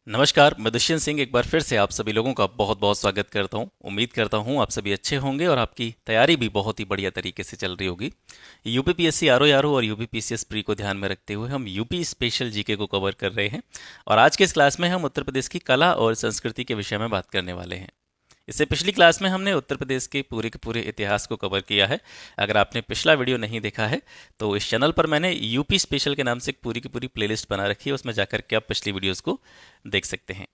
नमस्कार, मैं दुष्यंत सिंह एक बार फिर से आप सभी लोगों का बहुत बहुत स्वागत करता हूं। उम्मीद करता हूं आप सभी अच्छे होंगे और आपकी तैयारी भी बहुत ही बढ़िया तरीके से चल रही होगी। यूपीपीएससी आरओ और यूपीपीसीएस प्री को ध्यान में रखते हुए हम यूपी स्पेशल जीके को कवर कर रहे हैं और आज के इस क्लास में हम उत्तर प्रदेश की कला और संस्कृति के विषय में बात करने वाले हैं। इससे पिछली क्लास में हमने उत्तर प्रदेश के पूरे इतिहास को कवर किया है। अगर आपने पिछला वीडियो नहीं देखा है तो इस चैनल पर मैंने यूपी स्पेशल के नाम से एक पूरी की पूरी प्लेलिस्ट बना रखी है, उसमें जाकर के आप पिछली वीडियोस को देख सकते हैं।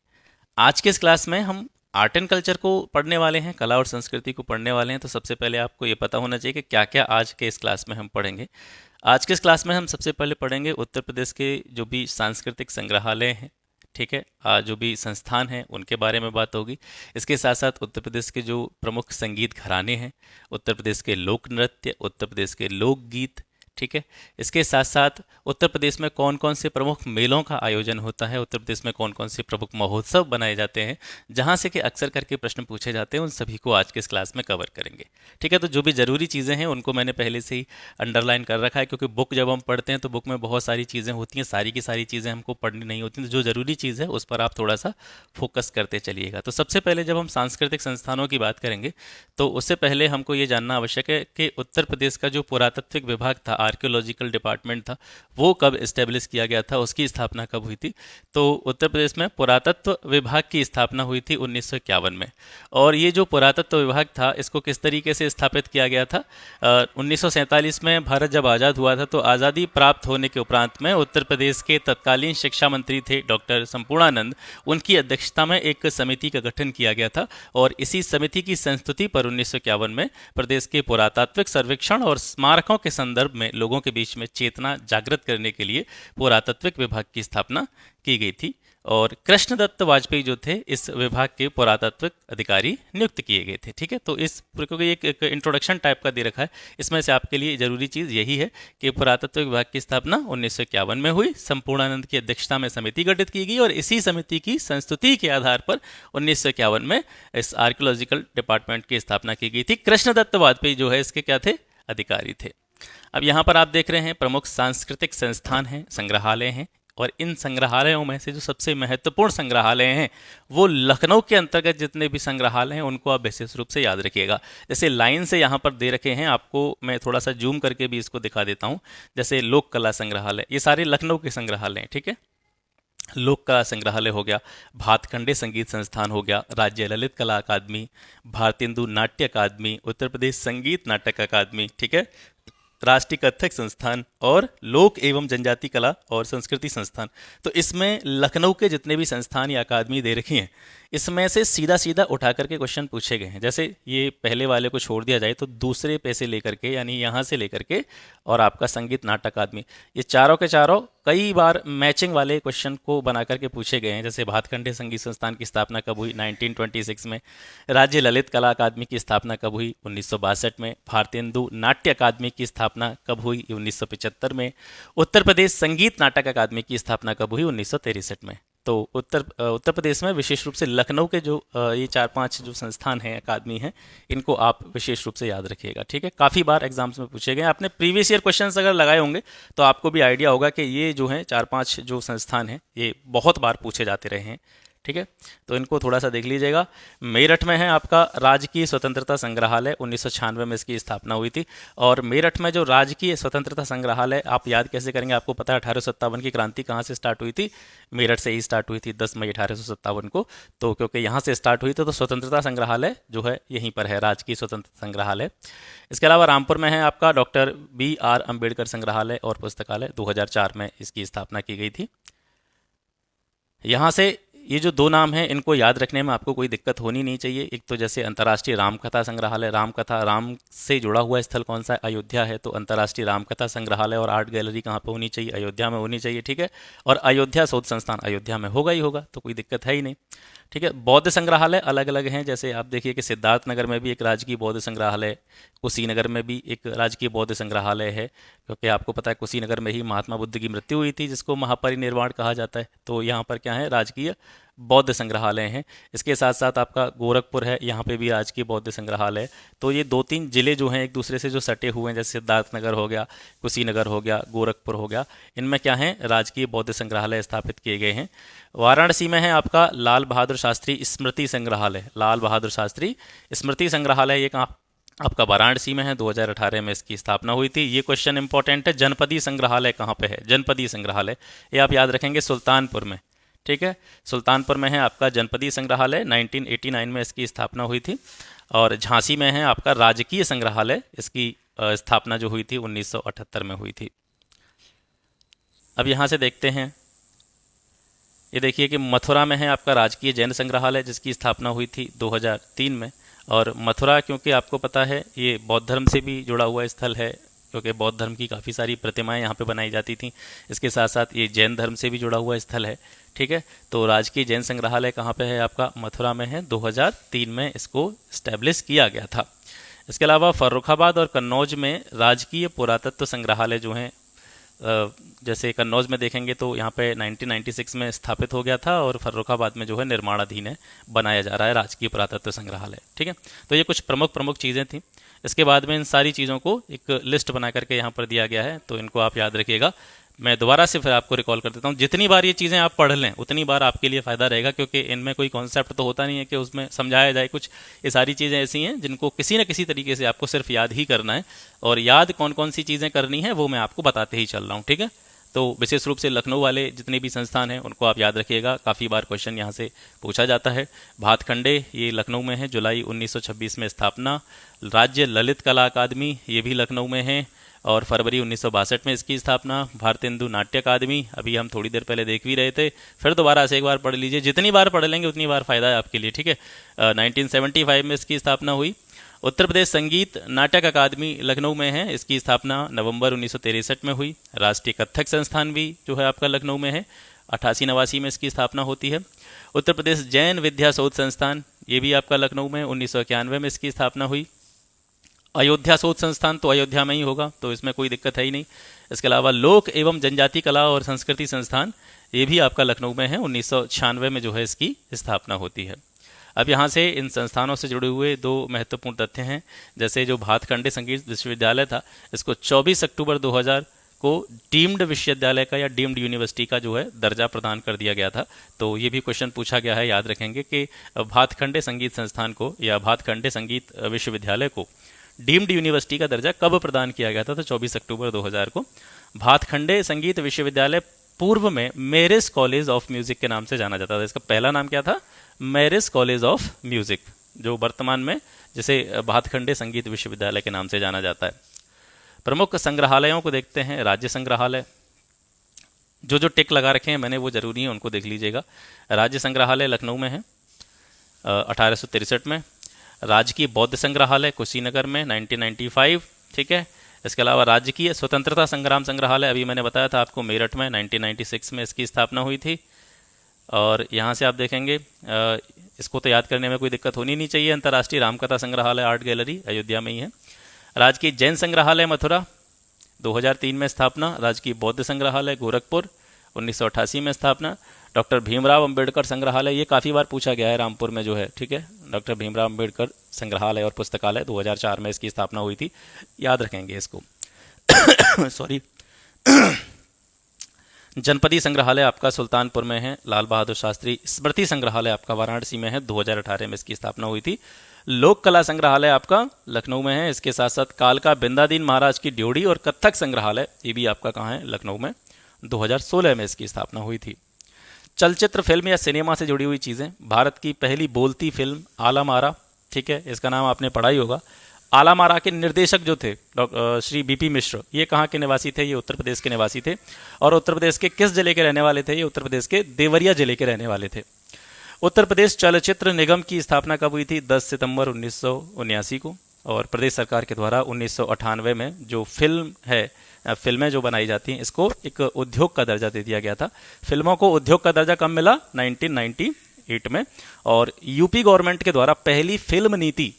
आज के इस क्लास में हम आर्ट एंड कल्चर को पढ़ने वाले हैं, कला और संस्कृति को पढ़ने वाले हैं। तो सबसे पहले आपको ये पता होना चाहिए कि क्या क्या आज के इस क्लास में हम पढ़ेंगे। आज के इस क्लास में हम सबसे पहले पढ़ेंगे उत्तर प्रदेश के जो भी सांस्कृतिक संग्रहालय हैं, ठीक है, जो भी संस्थान हैं उनके बारे में बात होगी। इसके साथ साथ उत्तर प्रदेश के जो प्रमुख संगीत घराने हैं, उत्तर प्रदेश के लोक नृत्य, उत्तर प्रदेश के लोकगीत, ठीक है। इसके साथ साथ उत्तर प्रदेश में कौन कौन से प्रमुख मेलों का आयोजन होता है, उत्तर प्रदेश में कौन कौन से प्रमुख महोत्सव बनाए जाते हैं, जहां से कि अक्सर करके प्रश्न पूछे जाते हैं, उन सभी को आज के इस क्लास में कवर करेंगे। ठीक है, तो जो भी ज़रूरी चीज़ें हैं उनको मैंने पहले से ही अंडरलाइन कर रखा है, क्योंकि बुक जब हम पढ़ते हैं तो बुक में बहुत सारी चीज़ें होती हैं, सारी की सारी चीज़ें हमको पढ़नी नहीं होती। तो जो ज़रूरी चीज़ है उस पर आप थोड़ा सा फोकस करते चलिएगा। तो सबसे पहले जब हम सांस्कृतिक संस्थानों की बात करेंगे तो उससे पहले हमको ये जानना आवश्यक है कि उत्तर प्रदेश का जो पुरातात्विक विभाग था, आर्कियोलॉजिकल डिपार्टमेंट था, वो कब इस्टेब्लिश किया गया था, उसकी स्थापना कब हुई थी। तो उत्तर प्रदेश में पुरातत्व विभाग की स्थापना हुई थी 1951 में। और ये जो पुरातत्व विभाग था इसको किस तरीके से स्थापित किया गया था, 1947 में भारत जब आज़ाद हुआ था तो आज़ादी प्राप्त होने के उपरांत में उत्तर प्रदेश के तत्कालीन शिक्षा मंत्री थे डॉक्टर संपूर्णानंद, उनकी अध्यक्षता में एक समिति का गठन किया गया था। और इसी समिति की संस्तुति पर 1951 में प्रदेश के पुरातात्विक सर्वेक्षण और स्मारकों के संदर्भ में लोगों के बीच में चेतना जागृत करने के लिए पुरातात्विक विभाग की स्थापना की गई थी। और कृष्णदत्त वाजपेयी जो थे इस विभाग के पुरातात्विक अधिकारी नियुक्त किए गए थे। ठीक है, तो इस क्योंकि एक इंट्रोडक्शन टाइप का दे रखा है, इसमें से आपके लिए जरूरी चीज़ यही है कि पुरातत्व विभाग की स्थापना 1951 में हुई, संपूर्णानंद की अध्यक्षता में समिति गठित की गई और इसी समिति की संस्तुति के आधार पर 1951 में इस आर्कियोलॉजिकल डिपार्टमेंट की स्थापना की गई थी। कृष्णदत्त वाजपेयी जो है इसके क्या थे, अधिकारी थे। अब यहाँ पर आप देख रहे हैं प्रमुख सांस्कृतिक संस्थान हैं, संग्रहालय हैं, और इन संग्रहालयों में से जो सबसे महत्वपूर्ण संग्रहालय हैं वो लखनऊ के अंतर्गत जितने भी संग्रहालय हैं उनको आप विशेष रूप से याद रखिएगा। जैसे लाइन से यहाँ पर दे रखे हैं, आपको मैं थोड़ा सा जूम करके भी इसको दिखा देता हूँ। जैसे लोक कला संग्रहालय, ये सारे लखनऊ के संग्रहालय हैं, ठीक है। लोक कला संग्रहालय हो गया, भातखंडे संगीत संस्थान हो गया, राज्य ललित कला अकादमी, भारतेंदु नाट्य अकादमी, उत्तर प्रदेश संगीत नाटक अकादमी, ठीक है, राष्ट्रीय कथक संस्थान और लोक एवं जनजाति कला और संस्कृति संस्थान। तो इसमें लखनऊ के जितने भी संस्थान या अकादमी दे रखी हैं इसमें से सीधा सीधा उठा करके क्वेश्चन पूछे गए हैं। जैसे ये पहले वाले को छोड़ दिया जाए तो दूसरे पे से लेकर के, यानी यहाँ से लेकर के और आपका संगीत नाटक अकादमी, ये चारों के चारों कई बार मैचिंग वाले क्वेश्चन को बना करके पूछे गए हैं। जैसे भातखंडे संगीत संस्थान की स्थापना कब हुई, 1926 में। राज्य ललित कला अकादमी की स्थापना कब हुई, 1962 में। भारतेंदु नाट्य अकादमी की स्थापना कब हुई, 1975 में। उत्तर प्रदेश संगीत नाटक अकादमी की स्थापना कब हुई, 1963 में। तो उत्तर प्रदेश में विशेष रूप से लखनऊ के जो ये 4-5 जो संस्थान हैं, अकादमी हैं, इनको आप विशेष रूप से याद रखिएगा। ठीक है, काफ़ी बार एग्जाम्स में पूछे गए। आपने प्रीवियस ईयर क्वेश्चंस अगर लगाए होंगे तो आपको भी आइडिया होगा कि ये जो हैं 4-5 जो संस्थान हैं ये बहुत बार पूछे जाते रहे हैं। ठीक है, तो इनको थोड़ा सा देख लीजिएगा। मेरठ में है आपका राजकीय स्वतंत्रता संग्रहालय, 1996 में इसकी स्थापना हुई थी। और मेरठ में जो राजकीय स्वतंत्रता संग्रहालय, आप याद कैसे करेंगे, आपको पता है 1857 की क्रांति कहाँ से स्टार्ट हुई थी, मेरठ से ही स्टार्ट हुई थी 10 मई 1857 को। तो क्योंकि यहाँ से स्टार्ट हुई थी तो स्वतंत्रता संग्रहालय जो है यहीं पर है, राजकीय स्वतंत्रता संग्रहालय। इसके अलावा रामपुर में है आपका डॉक्टर BR अम्बेडकर संग्रहालय और पुस्तकालय, 2004 में इसकी स्थापना की गई थी। यहाँ से ये जो 2 नाम हैं इनको याद रखने में आपको कोई दिक्कत होनी नहीं चाहिए। एक तो जैसे अंतर्राष्ट्रीय रामकथा संग्रहालय, रामकथा, राम से जुड़ा हुआ स्थल कौन सा है, अयोध्या है, तो अंतर्राष्ट्रीय रामकथा संग्रहालय और आर्ट गैलरी कहाँ पे होनी चाहिए, अयोध्या में होनी चाहिए। ठीक है, और अयोध्या शोध संस्थान अयोध्या में होगा ही होगा, तो कोई दिक्कत है ही नहीं। ठीक है, बौद्ध संग्रहालय अलग अलग हैं। जैसे आप देखिए कि सिद्धार्थ नगर में भी एक राजकीय बौद्ध संग्रहालय, कुशीनगर में भी एक राजकीय बौद्ध संग्रहालय है, क्योंकि आपको पता है कुशीनगर में ही महात्मा बुद्ध की मृत्यु हुई थी जिसको महापरिनिर्वाण कहा जाता है। तो यहाँ पर क्या है, राजकीय बौद्ध संग्रहालय हैं। इसके साथ साथ आपका गोरखपुर है, यहाँ पे भी राजकीय बौद्ध संग्रहालय। तो ये दो तीन जिले जो हैं एक दूसरे से जो सटे हुए हैं, जैसे सिद्धार्थनगर हो गया, कुशीनगर हो गया, गोरखपुर हो गया, इनमें क्या है राजकीय बौद्ध संग्रहालय स्थापित किए गए हैं। वाराणसी में है आपका लाल बहादुर शास्त्री स्मृति संग्रहालय। लाल बहादुर शास्त्री स्मृति संग्रहालय ये कहाँ आपका वाराणसी में है, 2018 में इसकी स्थापना हुई थी। ये क्वेश्चन इंपॉर्टेंट है, जनपदी संग्रहालय कहाँ पे है? जनपदी संग्रहालय ये आप याद रखेंगे सुल्तानपुर में, ठीक है, सुल्तानपुर में है आपका जनपदी संग्रहालय। 1989 में इसकी स्थापना हुई थी। और झांसी में है आपका राजकीय संग्रहालय, इसकी स्थापना जो हुई थी 1978 में हुई थी। अब यहाँ से देखते हैं, ये देखिए कि मथुरा में है आपका राजकीय जैन संग्रहालय, जिसकी स्थापना हुई थी 2003 में। और मथुरा क्योंकि आपको पता है ये बौद्ध धर्म से भी जुड़ा हुआ स्थल है, क्योंकि बौद्ध धर्म की काफ़ी सारी प्रतिमाएं यहाँ पे बनाई जाती थी। इसके साथ साथ ये जैन धर्म से भी जुड़ा हुआ स्थल है, ठीक है। तो राजकीय जैन संग्रहालय कहाँ पे है आपका? मथुरा में है। 2003 में इसको स्टैब्लिश किया गया था। इसके अलावा फर्रुखाबाद और कन्नौज में राजकीय पुरातत्व संग्रहालय जो हैं, जैसे कन्नौज में देखेंगे तो यहाँ पे 1996 में स्थापित हो गया था, और फर्रुखाबाद में जो है निर्माणाधीन है, बनाया जा रहा है राजकीय पुरातत्व संग्रहालय, ठीक है। तो ये कुछ प्रमुख चीज़ें थी। इसके बाद में इन सारी चीज़ों को एक लिस्ट बना करके यहाँ पर दिया गया है, तो इनको आप याद रखिएगा। मैं दोबारा से फिर आपको रिकॉल कर देता हूँ। जितनी बार ये चीज़ें आप पढ़ लें उतनी बार आपके लिए फ़ायदा रहेगा, क्योंकि इनमें कोई कॉन्सेप्ट तो होता नहीं है कि उसमें समझाया जाए कुछ। ये सारी चीज़ें ऐसी हैं जिनको किसी न किसी तरीके से आपको सिर्फ याद ही करना है, और याद कौन कौन सी चीज़ें करनी है वो मैं आपको बताते ही चल रहा हूँ, ठीक है। तो विशेष रूप से लखनऊ वाले जितने भी संस्थान हैं उनको आप याद रखिएगा, काफ़ी बार क्वेश्चन यहाँ से पूछा जाता है। भातखंडे ये लखनऊ में है, जुलाई 1926 में स्थापना। राज्य ललित कला अकादमी ये भी लखनऊ में है, और फरवरी 1962 में इसकी स्थापना। भारतेंदु नाट्य अकादमी अभी हम थोड़ी देर पहले देख भी रहे थे, फिर दोबारा से एक बार पढ़ लीजिए, जितनी बार पढ़ लेंगे उतनी बार फायदा है आपके लिए, ठीक है। 1975 में इसकी स्थापना हुई। उत्तर प्रदेश संगीत नाटक अकादमी लखनऊ में है, इसकी स्थापना नवंबर 1963 में हुई। राष्ट्रीय कथक संस्थान भी जो है आपका लखनऊ में है, 88-89 में इसकी स्थापना होती है। उत्तर प्रदेश जैन विद्या शोध संस्थान ये भी आपका लखनऊ में 1991 में इसकी स्थापना हुई। अयोध्या शोध संस्थान तो अयोध्या में ही होगा, तो इसमें कोई दिक्कत है ही नहीं। इसके अलावा लोक एवं जनजाति कला और संस्कृति संस्थान ये भी आपका लखनऊ में है, 1996 में जो है इसकी स्थापना होती है। अब यहाँ से इन संस्थानों से जुड़े हुए दो महत्वपूर्ण तथ्य हैं, जैसे जो भातखंडे संगीत विश्वविद्यालय था, इसको 24 अक्टूबर 2000 को डीम्ड विश्वविद्यालय का या डीम्ड यूनिवर्सिटी का जो है दर्जा प्रदान कर दिया गया था। तो ये भी क्वेश्चन पूछा गया है, याद रखेंगे कि भातखंडे संगीत संस्थान को या भातखंडे संगीत विश्वविद्यालय को डीम्ड यूनिवर्सिटी का दर्जा कब प्रदान किया गया था? तो 24 अक्टूबर 2000 को। भातखंडे संगीत विश्वविद्यालय पूर्व में मेरिस कॉलेज ऑफ म्यूजिक के नाम से जाना जाता था। इसका पहला नाम क्या था? मेरिस कॉलेज ऑफ म्यूजिक, जो वर्तमान में जिसे भातखंडे संगीत विश्वविद्यालय के नाम से जाना जाता है। प्रमुख संग्रहालयों को देखते हैं। राज्य संग्रहालय, जो जो टिक लगा रखे हैं मैंने वो जरूरी है, उनको देख लीजिएगा। राज्य संग्रहालय लखनऊ में है 1863 में। राजकीय बौद्ध संग्रहालय कुशीनगर में 1995, ठीक है। इसके अलावा राजकीय स्वतंत्रता संग्राम संग्रहालय अभी मैंने बताया था आपको, मेरठ में 1996 में इसकी स्थापना हुई थी। और यहाँ से आप देखेंगे, इसको तो याद करने में कोई दिक्कत होनी नहीं चाहिए। अंतर्राष्ट्रीय रामकथा संग्रहालय आर्ट गैलरी अयोध्या में ही है। राजकीय जैन संग्रहालय मथुरा 2003 में स्थापना। राजकीय बौद्ध संग्रहालय गोरखपुर 1988 में स्थापना। डॉक्टर भीमराव अंबेडकर संग्रहालय ये काफ़ी बार पूछा गया है, रामपुर में जो है, ठीक है। डॉक्टर भीमराव अंबेडकर संग्रहालय और पुस्तकालय 2004 में इसकी स्थापना हुई थी, याद रखेंगे इसको। सॉरी। जनपदी संग्रहालय आपका सुल्तानपुर में है। लाल बहादुर शास्त्री स्मृति संग्रहालय आपका वाराणसी में है, 2018 में इसकी स्थापना हुई थी। लोक कला संग्रहालय आपका लखनऊ में है। इसके साथ साथ कालका बिंदादीन महाराज की ड्योढ़ी और कथक संग्रहालय ये भी आपका कहाँ है? लखनऊ में। 2016 में इसकी स्थापना हुई थी। चलचित्र फिल्म या सिनेमा से जुड़ी हुई चीज़ें। भारत की पहली बोलती फिल्म आलम आरा, ठीक है, इसका नाम आपने पढ़ा ही होगा। आलम आरा के निर्देशक जो थे श्री बीपी मिश्र, ये कहाँ के निवासी थे? ये उत्तर प्रदेश के निवासी थे। और उत्तर प्रदेश के किस जिले के रहने वाले थे? ये उत्तर प्रदेश के देवरिया जिले के रहने वाले थे। उत्तर प्रदेश चलचित्र निगम की स्थापना कब हुई थी? 10 सितंबर 1979 को। और प्रदेश सरकार के द्वारा 1998 में जो फिल्म है, फिल्में जो बनाई जाती हैं, इसको एक उद्योग का दर्जा दे दिया गया था। फिल्मों को उद्योग का दर्जा कब मिला? 1998 में। और यूपी गवर्नमेंट के द्वारा पहली फिल्म नीति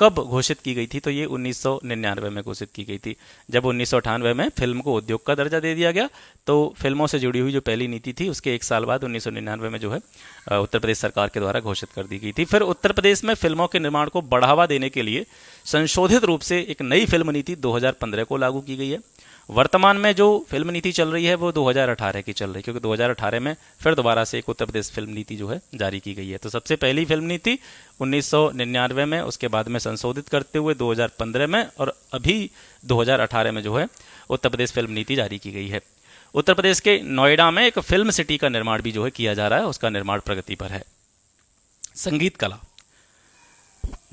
कब घोषित की गई थी? तो ये 1999 में घोषित की गई थी। जब 1998 में फिल्म को उद्योग का दर्जा दे दिया गया, तो फिल्मों से जुड़ी हुई जो पहली नीति थी उसके एक साल बाद 1999 में जो है उत्तर प्रदेश सरकार के द्वारा घोषित कर दी गई थी। फिर उत्तर प्रदेश में फिल्मों के निर्माण को बढ़ावा देने के लिए संशोधित रूप से एक नई फिल्म नीति 2015 को लागू की गई है। वर्तमान में जो फिल्म नीति चल रही है वो 2018 की चल रही है, क्योंकि 2018 में फिर दोबारा से एक उत्तर प्रदेश फिल्म नीति जो है जारी की गई है। तो सबसे पहली फिल्म नीति 1999 में, उसके बाद में संशोधित करते हुए 2015 में, और अभी 2018 में जो है उत्तर प्रदेश फिल्म नीति जारी की गई है। उत्तर प्रदेश के नोएडा में एक फिल्म सिटी का निर्माण भी जो है किया जा रहा है, उसका निर्माण प्रगति पर है। संगीत कला,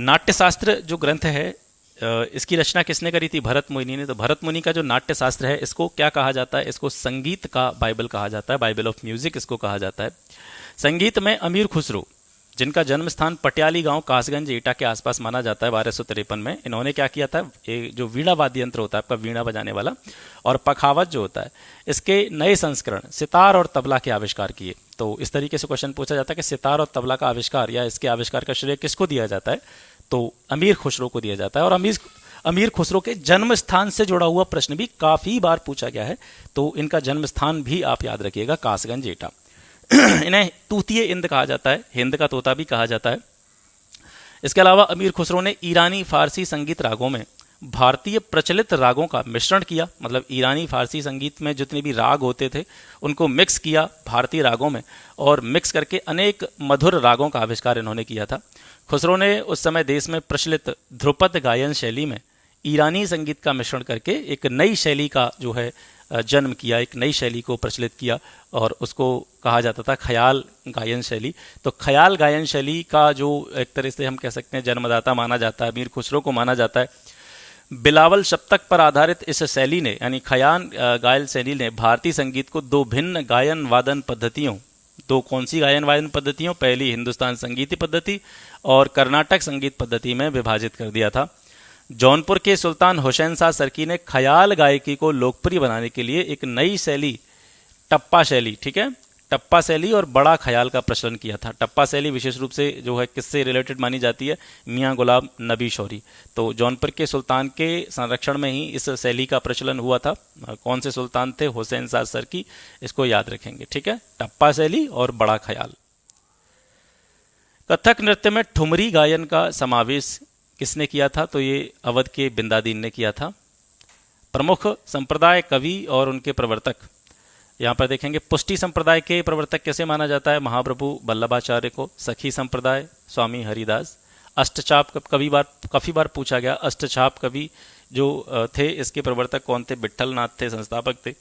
नाट्यशास्त्र जो ग्रंथ है इसकी रचना किसने करी थी? भरत मुनि ने। तो भरत मुनि का जो नाट्य शास्त्र है इसको क्या कहा जाता है? इसको संगीत का बाइबल कहा जाता है, बाइबल ऑफ म्यूजिक इसको कहा जाता है। संगीत में अमीर खुसरो, जिनका जन्म स्थान पटियाली गांव कासगंज एटा के आसपास माना जाता है 1253 में, इन्होंने क्या किया था? जो वीणा वाद्य यंत्र होता है आपका वीणा बजाने वाला, और पखावत जो होता है, इसके नए संस्करण सितार और तबला के आविष्कार किए। तो इस तरीके से क्वेश्चन पूछा जाता है कि सितार और तबला का आविष्कार या इसके आविष्कार का श्रेय किसको दिया जाता है? तो अमीर खुसरो को दिया जाता है। और अमीर खुसरो के जन्म स्थान से जुड़ा हुआ प्रश्न भी काफी बार पूछा गया है, तो इनका जन्म स्थान भी आप याद रखिएगा, कासगंज एटा। इन्हें तूतीय इंद कहा जाता है, हिंद का तोता भी कहा जाता है। इसके अलावा अमीर खुसरो ने ईरानी फारसी संगीत रागों में भारतीय प्रचलित रागों का मिश्रण किया, मतलब ईरानी फारसी संगीत में जितने भी राग होते थे उनको मिक्स किया भारतीय रागों में, और मिक्स करके अनेक मधुर रागों का आविष्कार इन्होंने किया था। खुसरो ने उस समय देश में प्रचलित ध्रुपद गायन शैली में ईरानी संगीत का मिश्रण करके एक नई शैली का जो है जन्म किया, एक नई शैली को प्रचलित किया, और उसको कहा जाता था ख्याल गायन शैली। तो ख्याल गायन शैली का जो एक तरह से हम कह सकते हैं जन्मदाता माना जाता है, अमीर खुसरो को माना जाता है। बिलावल शतक पर आधारित इस शैली ने, यानी खयाल गायन शैली ने भारतीय संगीत को दो भिन्न गायन वादन पद्धतियों, दो कौन सी गायन वादन पद्धतियों? पहली हिंदुस्तान संगीत पद्धति और कर्नाटक संगीत पद्धति में विभाजित कर दिया था। जौनपुर के सुल्तान हुसैन शाह सरकी ने ख्याल गायकी को लोकप्रिय बनाने के लिए एक नई शैली टप्पा शैली, ठीक है, टप्पा शैली और बड़ा ख्याल का प्रचलन किया था। टप्पा शैली विशेष रूप से जो है किससे रिलेटेड मानी जाती है? मियाँ गुलाम नबी शौरी। तो जौनपुर के सुल्तान के संरक्षण में ही इस शैली का प्रचलन हुआ था। कौन से सुल्तान थे? हुसैन शाह सरकी, इसको याद रखेंगे, ठीक है, टप्पा शैली और बड़ा ख्याल। कथक नृत्य में ठुमरी गायन का समावेश किसने किया था? तो ये अवध के बिंदादीन ने किया था। प्रमुख संप्रदाय कवि और उनके प्रवर्तक, यहाँ पर देखेंगे पुष्टि संप्रदाय के प्रवर्तक कैसे माना जाता है? महाप्रभु वल्लभाचार्य को। सखी संप्रदाय स्वामी हरिदास। अष्टचाप कवि काफी बार पूछा गया, अष्टचाप कवि जो थे इसके प्रवर्तक कौन थे? विट्ठल नाथ थे, संस्थापक थे।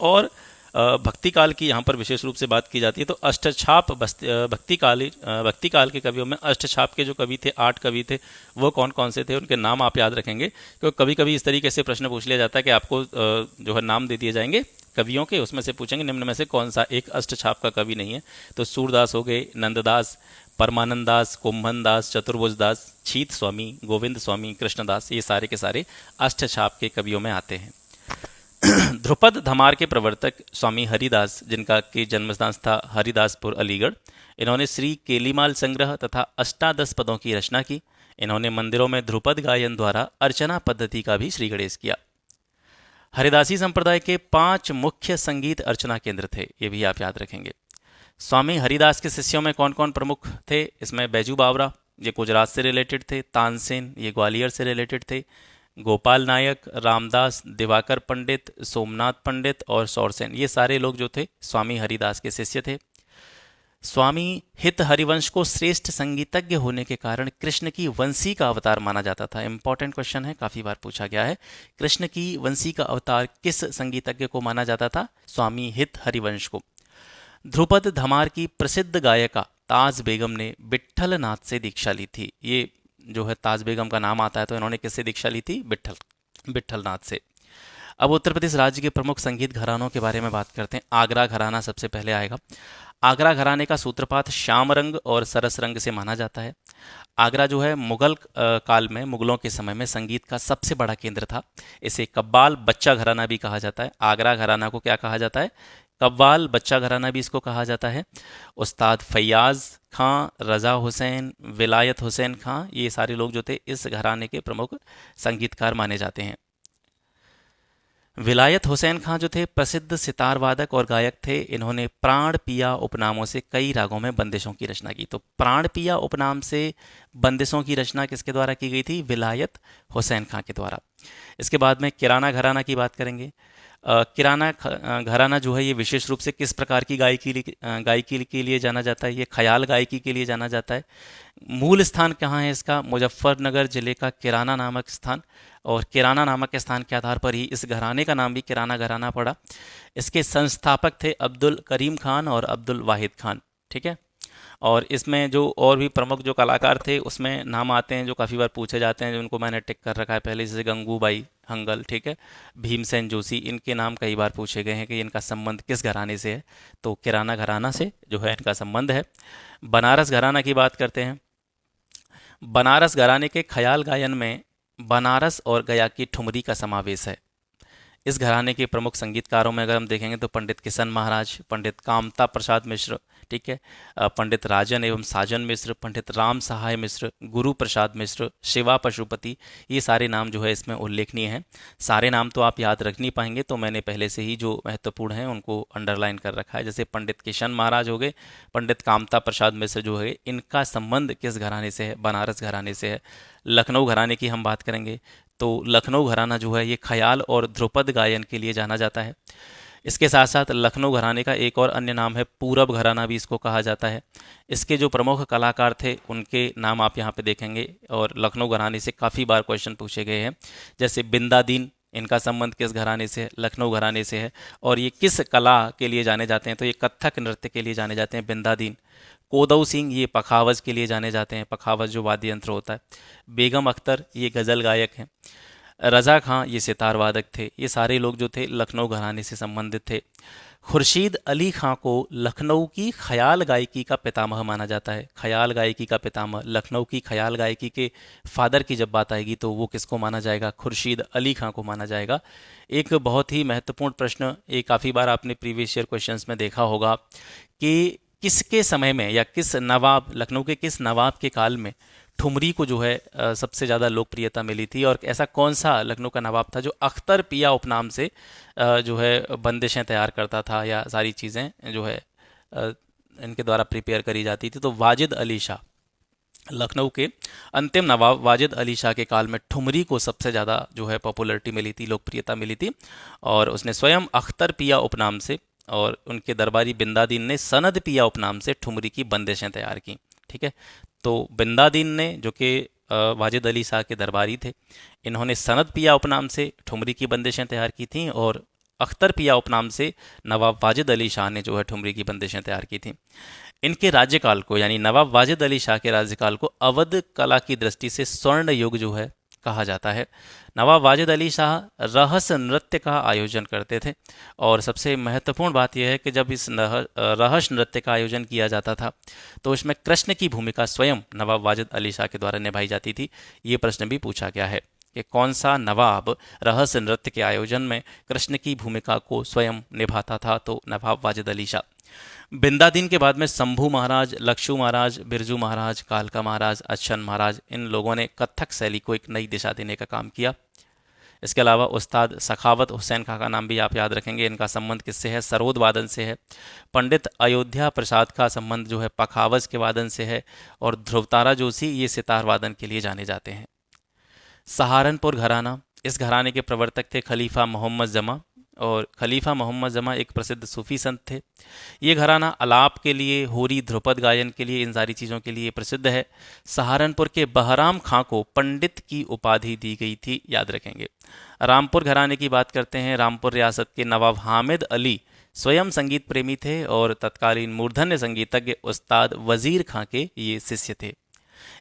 और भक्ति काल की यहाँ पर विशेष रूप से बात की जाती है, तो अष्टछाप भक्ति काल के कवियों में अष्टछाप के जो कवि थे, 8 कवि थे, वो कौन कौन से थे? उनके नाम आप याद रखेंगे, क्योंकि कभी कभी इस तरीके से प्रश्न पूछ लिया जाता है कि आपको जो है नाम दे दिए जाएंगे कवियों के, उसमें से पूछेंगे निम्न में से कौन सा एक अष्टछाप का कवि नहीं है? तो सूरदास हो गए, नंददास, परमानंद दास, कुंभन दास, चतुर्भुज दास, छीत स्वामी, गोविंद स्वामी, कृष्णदास, ये सारे के सारे अष्टछाप के कवियों में आते हैं। ध्रुपद धमार के प्रवर्तक स्वामी हरिदास, जिनका की जन्मस्थान था हरिदासपुर अलीगढ़, इन्होंने श्री केलीमाल संग्रह तथा अष्टादश पदों की रचना की। इन्होंने मंदिरों में ध्रुपद गायन द्वारा अर्चना पद्धति का भी श्री गणेश किया। हरिदासी संप्रदाय के 5 मुख्य संगीत अर्चना केंद्र थे, ये भी आप याद रखेंगे। स्वामी हरिदास के शिष्यों में कौन कौन प्रमुख थे? इसमें बैजू बावरा, ये गुजरात से रिलेटेड थे। तानसेन, ये ग्वालियर से रिलेटेड थे। गोपाल नायक, रामदास, दिवाकर पंडित, सोमनाथ पंडित और सौरसेन, ये सारे लोग जो थे स्वामी हरिदास के शिष्य थे। स्वामी हित हरिवंश को श्रेष्ठ संगीतज्ञ होने के कारण कृष्ण की वंशी का अवतार माना जाता था। इंपॉर्टेंट क्वेश्चन है, काफी बार पूछा गया है। कृष्ण की वंशी का अवतार किस संगीतज्ञ को माना जाता था? स्वामी हित हरिवंश को। ध्रुपद धमार की प्रसिद्ध गायिका ताज बेगम ने विट्ठल नाथ से दीक्षा ली थी। ये जो है ताज बेगम का नाम आता है, तो इन्होंने किससे दीक्षा ली थी? विट्ठल नाथ से। अब उत्तर प्रदेश राज्य के प्रमुख संगीत घरानों के बारे में बात करते हैं। आगरा घराना सबसे पहले आएगा। आगरा घराने का सूत्रपात श्याम रंग और सरस रंग से माना जाता है। आगरा जो है मुगल काल में, मुगलों के समय में संगीत का सबसे बड़ा केंद्र था। इसे कब्बाल बच्चा घराना भी कहा जाता है। आगरा घराना को क्या कहा जाता है? कव्वाल बच्चा घराना भी इसको कहा जाता है। उस्ताद फैयाज़ खां, रज़ा हुसैन, विलायत हुसैन खां, ये सारे लोग जो थे इस घराने के प्रमुख संगीतकार माने जाते हैं। विलायत हुसैन खां जो थे प्रसिद्ध सितार वादक और गायक थे। इन्होंने प्राण पिया उपनामों से कई रागों में बंदिशों की रचना की। तो प्राण पिया उपनाम से बंदिशों की रचना किसके द्वारा की गई थी? विलायत हुसैन खां के द्वारा। इसके बाद में किराना घराना की बात करेंगे। घराना जो है ये विशेष रूप से किस प्रकार की गायकी के लिए जाना जाता है? ये ख्याल गायकी के लिए जाना जाता है। मूल स्थान कहाँ है इसका? मुजफ्फरनगर जिले का किराना नामक स्थान, और किराना नामक स्थान के आधार पर ही इस घराने का नाम भी किराना घराना पड़ा। इसके संस्थापक थे अब्दुल करीम खान और अब्दुल वाहिद खान। ठीक है। और इसमें जो और भी प्रमुख जो कलाकार थे उसमें नाम आते हैं जो काफ़ी बार पूछे जाते हैं, जिनको मैंने टिक कर रखा है पहले, जैसे गंगूबाई हंगल, ठीक है, भीमसेन जोशी, इनके नाम कई बार पूछे गए हैं कि इनका संबंध किस घराने से है। तो किराना घराना से जो है इनका संबंध है। बनारस घराना की बात करते हैं। बनारस घराने के ख्याल गायन में बनारस और गया की ठुमरी का समावेश है। इस घराने के प्रमुख संगीतकारों में अगर हम देखेंगे तो पंडित किशन महाराज, पंडित कामता प्रसाद मिश्र, ठीक है, पंडित राजन एवं साजन मिश्र, पंडित राम सहाय मिश्र, गुरु प्रसाद मिश्र, शिवा पशुपति, ये सारे नाम जो है इसमें उल्लेखनीय हैं। सारे नाम तो आप याद रख नहीं पाएंगे, तो मैंने पहले से ही जो महत्वपूर्ण हैं उनको अंडरलाइन कर रखा है। जैसे पंडित किशन महाराज हो गए, पंडित कामता प्रसाद मिश्र जो है इनका संबंध किस घराने से है? बनारस घराने से है। लखनऊ घराने की हम बात करेंगे तो लखनऊ घराना जो है ये ख्याल और ध्रुपद गायन के लिए जाना जाता है। इसके साथ साथ लखनऊ घराने का एक और अन्य नाम है पूरब घराना, भी इसको कहा जाता है। इसके जो प्रमुख कलाकार थे उनके नाम आप यहाँ पे देखेंगे, और लखनऊ घराने से काफ़ी बार क्वेश्चन पूछे गए हैं। जैसे बिंदादीन, इनका संबंध किस घराने से है? लखनऊ घराने से है। और ये किस कला के लिए जाने जाते हैं? तो ये कथक नृत्य के लिए जाने जाते हैं बिंदादीन। कोदऊ सिंह ये पखावज के लिए जाने जाते हैं, पखावज जो वाद्य यंत्र होता है। बेगम अख्तर ये गज़ल गायक हैं। रज़ा खां ये सितार वादक थे। ये सारे लोग जो थे लखनऊ घराने से संबंधित थे। खुर्शीद अली खां को लखनऊ की ख्याल गायकी का पितामह माना जाता है। ख्याल गायकी का पितामह, लखनऊ की ख्याल गायकी के फादर की जब बात आएगी तो वो किसको माना जाएगा? खुर्शीद अली खां को माना जाएगा। एक बहुत ही महत्वपूर्ण प्रश्न, ये काफ़ी बार आपने प्रीवियस ईयर क्वेश्चंस में देखा होगा कि किसके समय में या किस नवाब, लखनऊ के किस नवाब के काल में ठुमरी को जो है सबसे ज़्यादा लोकप्रियता मिली थी, और ऐसा कौन सा लखनऊ का नवाब था जो अख्तर पिया उपनाम से जो है बंदिशें तैयार करता था या सारी चीज़ें जो है इनके द्वारा प्रिपेयर करी जाती थी? तो वाजिद अली शाह, लखनऊ के अंतिम नवाब वाजिद अली शाह के काल में ठुमरी को सबसे ज़्यादा जो है पॉपुलरिटी मिली थी, लोकप्रियता मिली थी। और उसने स्वयं अख्तर पिया उपनाम से, और उनके दरबारी बिंदादीन ने सनद पिया उपनाम से ठुमरी की बंदिशें तैयार की। ठीक है। तो बिंदादीन ने, जो कि वाजिद अली शाह के दरबारी थे, इन्होंने सनद पिया उपनाम से ठुमरी की बंदिशें तैयार की थीं, और अख्तर पिया उपनाम से नवाब वाजिद अली शाह ने जो है ठुमरी की बंदिशें तैयार की थीं। इनके राज्यकाल को, यानी नवाब वाजिद अली शाह के राज्यकाल को अवध कला की दृष्टि से स्वर्ण युग जो है कहा जाता है। नवाब वाजिद अली शाह रहस्य नृत्य का आयोजन करते थे, और सबसे महत्वपूर्ण बात यह है कि जब इस रहस्य नृत्य का आयोजन किया जाता था तो इसमें कृष्ण की भूमिका स्वयं नवाब वाजिद अली शाह के द्वारा निभाई जाती थी। ये प्रश्न भी पूछा गया है कि कौन सा नवाब रहस्य नृत्य के आयोजन में कृष्ण की भूमिका को स्वयं निभाता था? तो नवाब वाजिद अली शाह। बिंदादीन के बाद में शंभू महाराज, लक्षू महाराज, बिरजू महाराज, कालका महाराज, अच्छन महाराज, इन लोगों ने कथक शैली को एक नई दिशा देने का काम किया। इसके अलावा उस्ताद सखावत हुसैन खां का नाम भी आप याद रखेंगे। इनका संबंध किससे है? सरोद वादन से है। पंडित अयोध्या प्रसाद का संबंध जो है पखावज के वादन से है। और ध्रुवतारा जोशी ये सितार वादन के लिए जाने जाते हैं। सहारनपुर घराना, इस घराने के प्रवर्तक थे खलीफा मोहम्मद जमा, और खलीफा मोहम्मद जमा एक प्रसिद्ध सूफी संत थे। ये घराना अलाप के लिए, होरी, ध्रुपद गायन के लिए, इन सारी चीज़ों के लिए प्रसिद्ध है। सहारनपुर के बहराम खां को पंडित की उपाधि दी गई थी, याद रखेंगे। रामपुर घराने की बात करते हैं। रामपुर रियासत के नवाब हामिद अली स्वयं संगीत प्रेमी थे, और तत्कालीन मूर्धन्य संगीतज्ञ उस्ताद वजीर खां के ये शिष्य थे।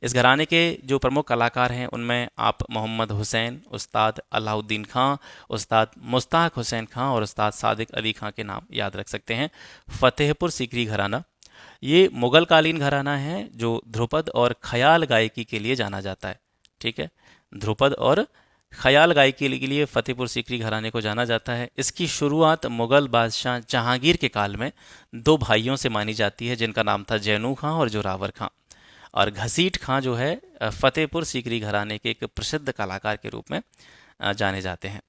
इस घराने के जो प्रमुख कलाकार हैं उनमें आप मोहम्मद हुसैन, उस्ताद अलाउद्दीन खां, उस्ताद मुश्ताक हुसैन खां और उस्ताद सादिक अली खां के नाम याद रख सकते हैं। फतेहपुर सीकरी घराना, ये मुगल कालीन घराना है जो ध्रुपद और ख्याल गायकी के लिए जाना जाता है। ठीक है, ध्रुपद और ख्याल गायकी के लिए फतेहपुर सीकरी घराने को जाना जाता है। इसकी शुरुआत मुगल बादशाह जहांगीर के काल में दो भाइयों से मानी जाती है, जिनका नाम था जैनू खां और जोरावर खां। और घसीट खां जो है फतेहपुर सीकरी घराने के एक प्रसिद्ध कलाकार के रूप में जाने जाते हैं।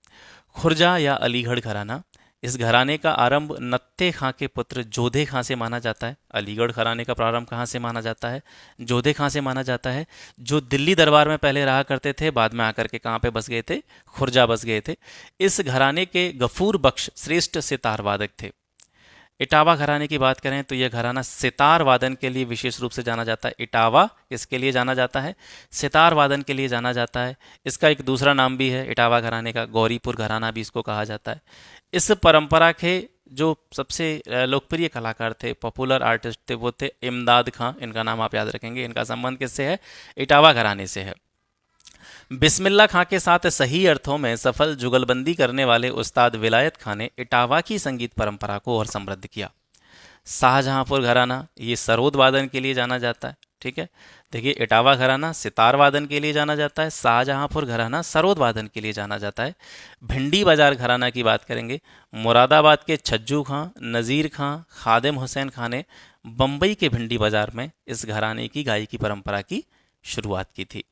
खुर्जा या अलीगढ़ घराना, इस घराने का आरंभ नत्ते खां के पुत्र जोधे खां से माना जाता है। अलीगढ़ घराने का प्रारंभ कहाँ से माना जाता है? जोधे खां से माना जाता है, जो दिल्ली दरबार में पहले रहा करते थे, बाद में आकर के कहाँ पे बस गए थे? खुर्जा बस गए थे। इस घराने के गफूर बख्श श्रेष्ठ सितार वादक थे। इटावा घराने की बात करें तो यह घराना सितार वादन के लिए विशेष रूप से जाना जाता है। इटावा किसके लिए जाना जाता है? सितार वादन के लिए जाना जाता है। इसका एक दूसरा नाम भी है इटावा घराने का, गौरीपुर घराना भी इसको कहा जाता है। इस परंपरा के जो सबसे लोकप्रिय कलाकार थे, पॉपुलर आर्टिस्ट थे, वो थे इमदाद खां। इनका नाम आप याद रखेंगे। इनका संबंध किससे है? इटावा घराने से है। बिस्मिल्लाह खां के साथ सही अर्थों में सफल जुगलबंदी करने वाले उस्ताद विलायत खां ने इटावा की संगीत परंपरा को और समृद्ध किया। शाहजहांपुर घराना, ये सरोद वादन के लिए जाना जाता है। ठीक है, देखिए, इटावा घराना सितार वादन के लिए जाना जाता है, शाहजहांपुर घराना सरोद वादन के लिए जाना जाता है। भिंडी बाजार घराना की बात करेंगे, मुरादाबाद के छज्जू खां, नज़ीर खां, खादिम हुसैन खां ने बम्बई के भिंडी बाजार में इस घराने की गायकी परंपरा की शुरुआत की थी।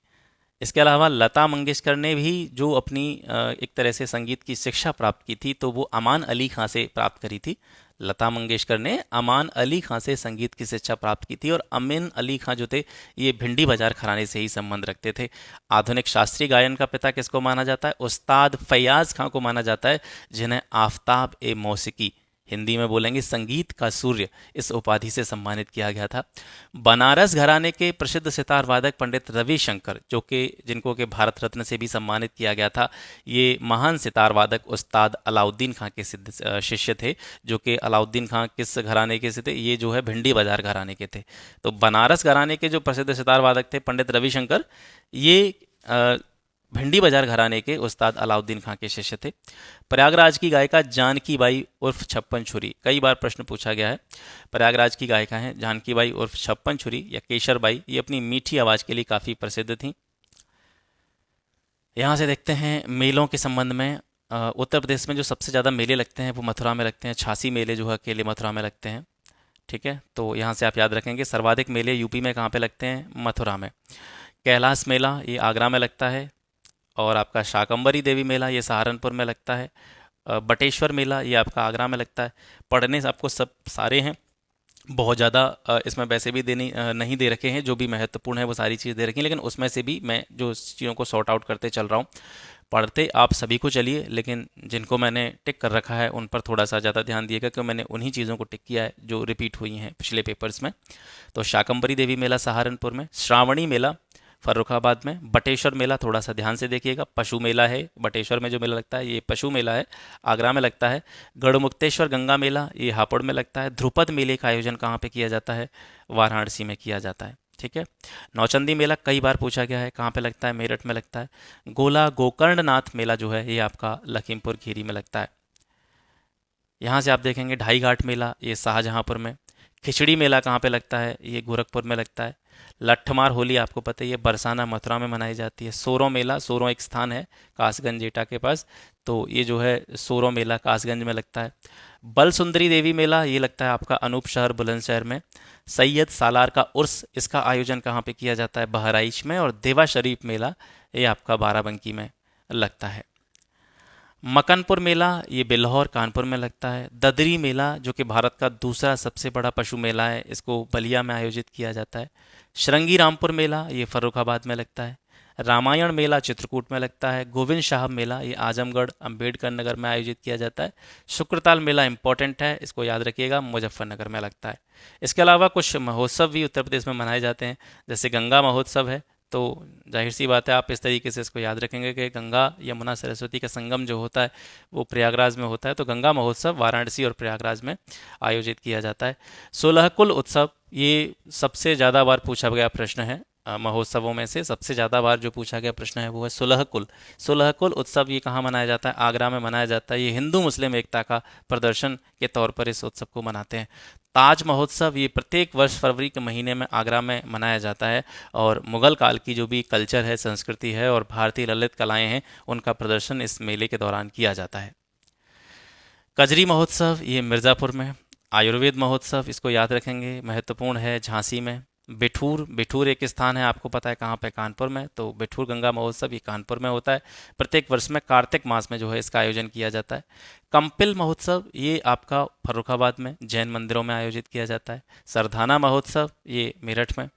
इसके अलावा लता मंगेशकर ने भी जो अपनी एक तरह से संगीत की शिक्षा प्राप्त की थी, तो वो अमान अली खां से प्राप्त करी थी। लता मंगेशकर ने अमान अली खां से संगीत की शिक्षा प्राप्त की थी, और अमीन अली खां जो थे, ये भिंडी बाजार घराने से ही संबंध रखते थे। आधुनिक शास्त्रीय गायन का पिता किसको माना जाता है? उस्ताद फैयाज खां को माना जाता है, जिन्हें आफ्ताब ए मौसीकी, हिंदी में बोलेंगे संगीत का सूर्य, इस उपाधि से सम्मानित किया गया था। बनारस घराने के प्रसिद्ध सितार वादक पंडित रविशंकर, जो कि जिनको के भारत रत्न से भी सम्मानित किया गया था, ये महान सितार वादक उस्ताद अलाउद्दीन खां के सिद्ध शिष्य थे। जो कि अलाउद्दीन खां किस घराने के से थे? ये जो है भिंडी बाजार घराने के थे। तो बनारस घराने के जो प्रसिद्ध सितार वादक थे पंडित रविशंकर, ये भिंडी बाजार घराने के उस्ताद अलाउद्दीन खां के शिष्य थे। प्रयागराज की गायिका जानकी बाई उर्फ छप्पन छुरी, कई बार प्रश्न पूछा गया है। प्रयागराज की गायिका हैं जानकी बाई उर्फ छप्पन छुरी या केशर बाई। ये अपनी मीठी आवाज़ के लिए काफ़ी प्रसिद्ध थीं। यहाँ से देखते हैं मेलों के संबंध में। उत्तर प्रदेश में जो सबसे ज़्यादा मेले लगते हैं वो मथुरा में लगते हैं। 86 मेले जो है अकेले मथुरा में लगते हैं। ठीक है, तो यहाँ से आप याद रखेंगे। सर्वाधिक मेले यूपी में कहाँ पे लगते हैं? मथुरा में। कैलाश मेला ये आगरा में लगता है, और आपका शाकंबरी देवी मेला ये सहारनपुर में लगता है। बटेश्वर मेला ये आपका आगरा में लगता है। पढ़ने आपको सब सारे हैं, बहुत ज़्यादा इसमें वैसे भी देनी नहीं दे रखे हैं। जो भी महत्वपूर्ण है वो सारी चीज़ दे रखी हैं, लेकिन उसमें से भी मैं जो चीज़ों को सॉर्ट आउट करते चल रहा हूँ। पढ़ते आप सभी को चलिए, लेकिन जिनको मैंने टिक कर रखा है उन पर थोड़ा सा ज़्यादा ध्यान दिएगा, क्योंकि मैंने उन्हीं चीज़ों को टिक किया है जो रिपीट हुई हैं पिछले पेपर्स में। तो शाकंबरी देवी मेला सहारनपुर में, श्रावणी मेला फर्रुखाबाद में, बटेश्वर मेला थोड़ा सा ध्यान से देखिएगा, पशु मेला है। बटेश्वर में जो मेला लगता है ये पशु मेला है, आगरा में लगता है। गढ़मुक्तेश्वर गंगा मेला ये हापुड़ में लगता है। ध्रुपद मेले का आयोजन कहाँ पे किया जाता है? वाराणसी में किया जाता है। ठीक है, नौचंदी मेला कई बार पूछा गया है, कहाँ पे लगता है? मेरठ में लगता है। गोला गोकर्णनाथ मेला जो है ये आपका लखीमपुर खीरी में लगता है। यहाँ से आप देखेंगे ढाई घाट मेला ये शाहजहांपुर में। खिचड़ी मेला कहाँ पे लगता है? ये गोरखपुर में लगता है। लट्ठमार होली आपको पता ही है, बरसाना मथुरा में मनाई जाती है। सोरों मेला, सोरों एक स्थान है कासगंज एटा के पास, तो ये जो है सोरों मेला कासगंज में लगता है। बल सुंदरी देवी मेला ये लगता है आपका अनूप शहर बुलंदशहर में। सैयद सालार का उर्स, इसका आयोजन कहाँ पे किया जाता है? बहराइच में। और देवा शरीफ मेला ये आपका बाराबंकी में लगता है। मकनपुर मेला ये बिल्हौर कानपुर में लगता है। ददरी मेला जो कि भारत का दूसरा सबसे बड़ा पशु मेला है, इसको बलिया में आयोजित किया जाता है। श्रृंगी रामपुर मेला ये फर्रुखाबाद में लगता है। रामायण मेला चित्रकूट में लगता है। गोविंद साहब मेला ये आजमगढ़ अंबेडकर नगर में आयोजित किया जाता है। शुक्रताल मेला इंपॉर्टेंट है, इसको याद रखिएगा, मुजफ्फरनगर में लगता है। इसके अलावा कुछ महोत्सव भी उत्तर प्रदेश में मनाए जाते हैं, जैसे गंगा महोत्सव है। तो जाहिर सी बात है आप इस तरीके से इसको याद रखेंगे कि गंगा यमुना सरस्वती का संगम जो होता है वो प्रयागराज में होता है। तो गंगा महोत्सव वाराणसी और प्रयागराज में आयोजित किया जाता है। सोलहकुल उत्सव ये सबसे ज़्यादा बार पूछा गया प्रश्न है। महोत्सवों में से सबसे ज़्यादा बार जो पूछा गया प्रश्न है वो है सोलहकुल। सोलहकुल उत्सव ये कहाँ मनाया जाता है? आगरा में मनाया जाता है। ये हिंदू मुस्लिम एकता का प्रदर्शन के तौर पर इस उत्सव को मनाते हैं। ताज महोत्सव ये प्रत्येक वर्ष फरवरी के महीने में आगरा में मनाया जाता है और मुगल काल की जो भी कल्चर है, संस्कृति है और भारतीय ललित कलाएं हैं, उनका प्रदर्शन इस मेले के दौरान किया जाता है। कजरी महोत्सव ये मिर्ज़ापुर में। आयुर्वेद महोत्सव, इसको याद रखेंगे, महत्वपूर्ण है, झांसी में। बिठूर, बिठूर एक स्थान है, आपको पता है कहाँ पे, कानपुर में। तो बिठूर गंगा महोत्सव ये कानपुर में होता है। प्रत्येक वर्ष में कार्तिक मास में जो है इसका आयोजन किया जाता है। कंपिल महोत्सव ये आपका फर्रुखाबाद में जैन मंदिरों में आयोजित किया जाता है। सरधाना महोत्सव ये मेरठ में।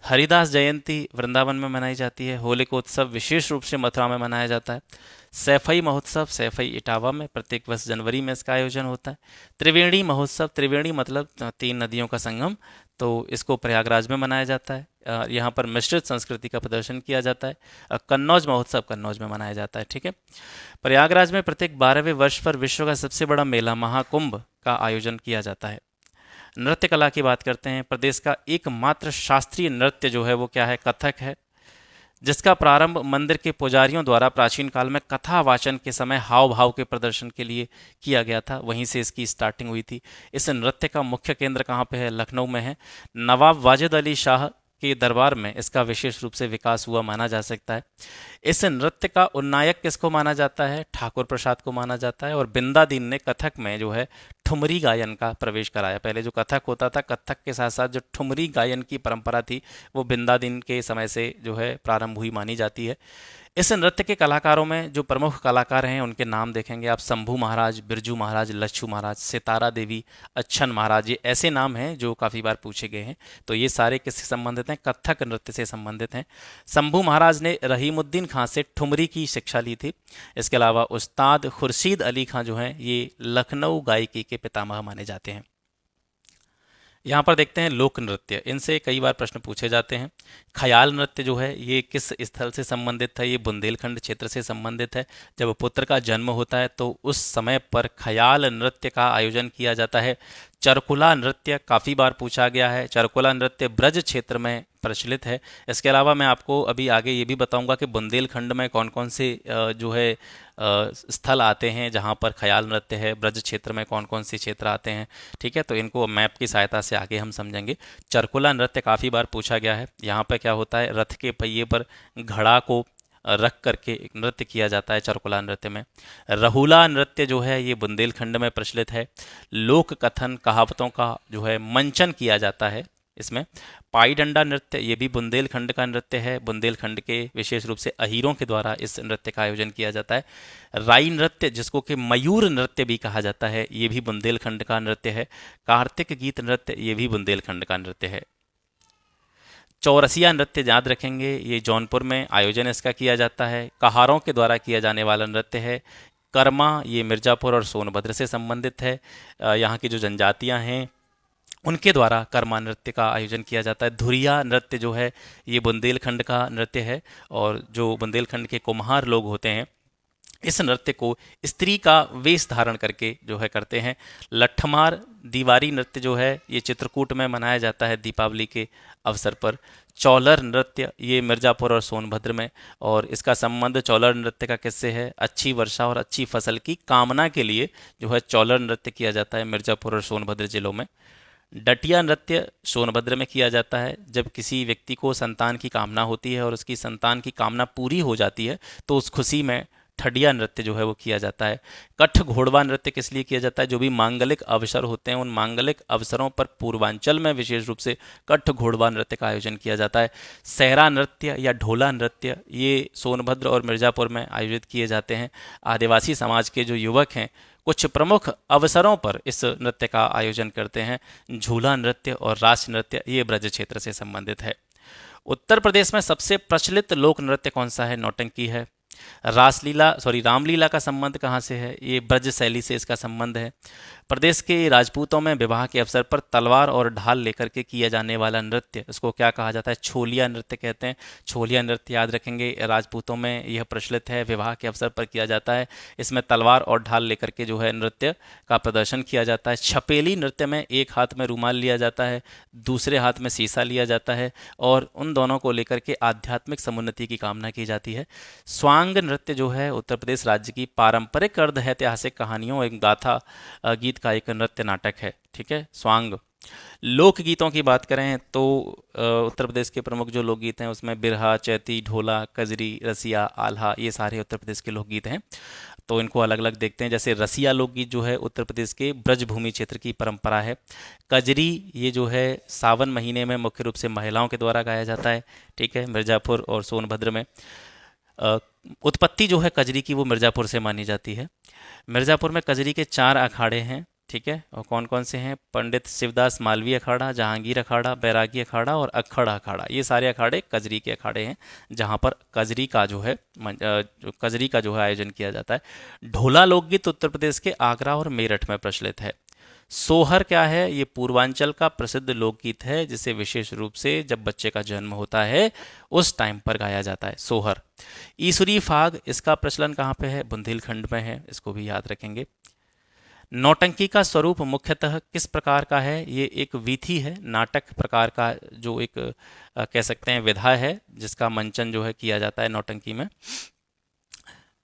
हरिदास जयंती वृंदावन में मनाई जाती है। होलिकोत्सव विशेष रूप से मथुरा में मनाया जाता है। सैफई महोत्सव, सैफई इटावा में प्रत्येक वर्ष जनवरी में इसका आयोजन होता है। त्रिवेणी महोत्सव, त्रिवेणी मतलब 3 नदियों का संगम, तो इसको प्रयागराज में मनाया जाता है। यहाँ पर मिश्रित संस्कृति का प्रदर्शन किया जाता है। कन्नौज महोत्सव कन्नौज में मनाया जाता है। ठीक है। प्रयागराज में प्रत्येक 12वें वर्ष पर विश्व का सबसे बड़ा मेला महाकुंभ का आयोजन किया जाता है। नृत्य कला की बात करते हैं। प्रदेश का एकमात्र शास्त्रीय नृत्य जो है वो क्या है, कथक है, जिसका प्रारंभ मंदिर के पुजारियों द्वारा प्राचीन काल में कथा वाचन के समय हाव भाव के प्रदर्शन के लिए किया गया था। वहीं से इसकी स्टार्टिंग हुई थी। इस नृत्य का मुख्य केंद्र कहाँ पे है, लखनऊ में है। नवाब वाजिद अली शाह के दरबार में इसका विशेष रूप से विकास हुआ माना जा सकता है। इस नृत्य का उन्नायक किसको माना जाता है, ठाकुर प्रसाद को माना जाता है। और बिंदादीन ने कथक में जो है ठुमरी गायन का प्रवेश कराया। पहले जो कथक होता था, कथक के साथ साथ जो ठुमरी गायन की परंपरा थी वो बिंदादीन के समय से जो है प्रारंभ हुई मानी जाती है। इस नृत्य के कलाकारों में जो प्रमुख कलाकार हैं उनके नाम देखेंगे आप, शंभू महाराज, बिरजू महाराज, लच्छू महाराज, सितारा देवी, अच्छन महाराज, ये ऐसे नाम हैं जो काफ़ी बार पूछे गए हैं। तो ये सारे किससे संबंधित हैं, कथक नृत्य से संबंधित हैं। शंभू महाराज ने रहीमुद्दीन खां से ठुमरी की शिक्षा ली थी। इसके अलावा उस्ताद खुर्शीद अली खां जो हैं ये लखनऊ गायकी के पितामह माने जाते हैं। यहाँ पर देखते हैं लोक नृत्य, इनसे कई बार प्रश्न पूछे जाते हैं। ख्याल नृत्य जो है ये किस स्थल से संबंधित है, ये बुंदेलखंड क्षेत्र से संबंधित है। जब पुत्र का जन्म होता है तो उस समय पर ख्याल नृत्य का आयोजन किया जाता है। चरकुला नृत्य काफ़ी बार पूछा गया है। चरकुला नृत्य ब्रज क्षेत्र में प्रचलित है। इसके अलावा मैं आपको अभी आगे ये भी बताऊंगा कि बुंदेलखंड में कौन कौन से जो है स्थल आते हैं जहाँ पर ख्याल नृत्य है, ब्रज क्षेत्र में कौन कौन से क्षेत्र आते हैं। ठीक है, तो इनको मैप की सहायता से आगे हम समझेंगे। चरकुला नृत्य काफ़ी बार पूछा गया है। यहाँ पर क्या होता है, रथ के पहिए पर घड़ा को रख करके एक नृत्य किया जाता है चरकुला नृत्य में। रहुला नृत्य जो है ये बुंदेलखंड में प्रचलित है। लोक कथन कहावतों का जो है मंचन किया जाता है इसमें। पाई डंडा नृत्य ये भी बुंदेलखंड का नृत्य है। बुंदेलखंड के विशेष रूप से अहीरों के द्वारा इस नृत्य का आयोजन किया जाता है। राई नृत्य जिसको कि मयूर नृत्य भी कहा जाता है ये भी बुंदेलखंड का नृत्य है। कार्तिक गीत नृत्य ये भी बुंदेलखंड का नृत्य है। चौरसिया नृत्य याद रखेंगे, ये जौनपुर में आयोजन इसका किया जाता है। कहारों के द्वारा किया जाने वाला नृत्य है। कर्मा ये मिर्ज़ापुर और सोनभद्र से संबंधित है। यहाँ की जो जनजातियाँ हैं उनके द्वारा कर्मा नृत्य का आयोजन किया जाता है। धुरिया नृत्य जो है ये बुंदेलखंड का नृत्य है और जो बुंदेलखंड के कुम्हार लोग होते हैं इस नृत्य को स्त्री का वेश धारण करके जो है करते हैं। लट्ठमार दीवारी नृत्य जो है ये चित्रकूट में मनाया जाता है दीपावली के अवसर पर। चौलर नृत्य ये मिर्ज़ापुर और सोनभद्र में, और इसका संबंध चौलर नृत्य का किससे है, अच्छी वर्षा और अच्छी फसल की कामना के लिए जो है चौलर नृत्य किया जाता है मिर्ज़ापुर और सोनभद्र जिलों में। डटिया नृत्य सोनभद्र में किया जाता है। जब किसी व्यक्ति को संतान की कामना होती है और उसकी संतान की कामना पूरी हो जाती है तो उस खुशी में ठडिया नृत्य जो है वो किया जाता है। कठ घोड़वा नृत्य किस लिए किया जाता है, जो भी मांगलिक अवसर होते हैं उन मांगलिक अवसरों पर पूर्वांचल में विशेष रूप से कठ घोड़वा नृत्य का आयोजन किया जाता है। सहरा नृत्य या ढोला नृत्य ये सोनभद्र और मिर्ज़ापुर में आयोजित किए जाते हैं। आदिवासी समाज के जो युवक हैं कुछ प्रमुख अवसरों पर इस नृत्य का आयोजन करते हैं। झूला नृत्य और रास नृत्य ये ब्रज क्षेत्र से संबंधित है। उत्तर प्रदेश में सबसे प्रचलित लोक नृत्य कौन सा है, नौटंकी है। रामलीला का संबंध कहाँ से है, ये ब्रज शैली से इसका संबंध है। प्रदेश के राजपूतों में विवाह के अवसर पर तलवार और ढाल लेकर के किया जाने वाला नृत्य इसको क्या कहा जाता है, छोलिया नृत्य कहते हैं। छोलिया नृत्य याद रखेंगे, राजपूतों में यह प्रचलित है, विवाह के अवसर पर किया जाता है। इसमें तलवार और ढाल लेकर के जो है नृत्य का प्रदर्शन किया जाता है। छपेली नृत्य में एक हाथ में रुमाल लिया जाता है, दूसरे हाथ में शीशा लिया जाता है और उन दोनों को लेकर के आध्यात्मिक समुन्नति की कामना की जाती है। स्वांग स्वांग नृत्य जो है उत्तर प्रदेश राज्य की पारंपरिक अर्ध ऐतिहासिक कहानियों एवं गाथा गीत का एक नृत्य नाटक है। ठीक है, स्वांग। लोकगीतों की बात करें तो उत्तर प्रदेश के प्रमुख जो लोकगीत हैं उसमें बिरहा, चैती, ढोला, कजरी, रसिया, आल्हा, ये सारे उत्तर प्रदेश के लोकगीत हैं। तो इनको अलग अलग देखते हैं। जैसे रसिया लोकगीत जो है उत्तर प्रदेश के ब्रजभूमि क्षेत्र की परंपरा है। कजरी ये जो है सावन महीने में मुख्य रूप से महिलाओं के द्वारा गाया जाता है। ठीक है, मिर्ज़ापुर और सोनभद्र में। उत्पत्ति जो है कजरी की वो मिर्ज़ापुर से मानी जाती है। मिर्ज़ापुर में कजरी के 4 अखाड़े हैं। ठीक है, और कौन कौन से हैं? पंडित शिवदास मालवीय अखाड़ा, जहांगीर अखाड़ा, बैरागी अखाड़ा और अक्खड़ अखाड़ा। ये सारे अखाड़े कजरी के अखाड़े हैं जहाँ पर कजरी का जो है कजरी का जो है आयोजन किया जाता है। ढोला लोकगीत उत्तर प्रदेश के आगरा और मेरठ में प्रचलित है। सोहर क्या है? ये पूर्वांचल का प्रसिद्ध लोकगीत है जिसे विशेष रूप से जब बच्चे का जन्म होता है उस टाइम पर गाया जाता है, सोहर। ईसुरी फाग, इसका प्रचलन कहाँ पे है? बुंदेलखंड में है, इसको भी याद रखेंगे। नौटंकी का स्वरूप मुख्यतः किस प्रकार का है? ये एक वीथी है, नाटक प्रकार का जो एक कह सकते हैं विधा है जिसका मंचन जो है किया जाता है नौटंकी में।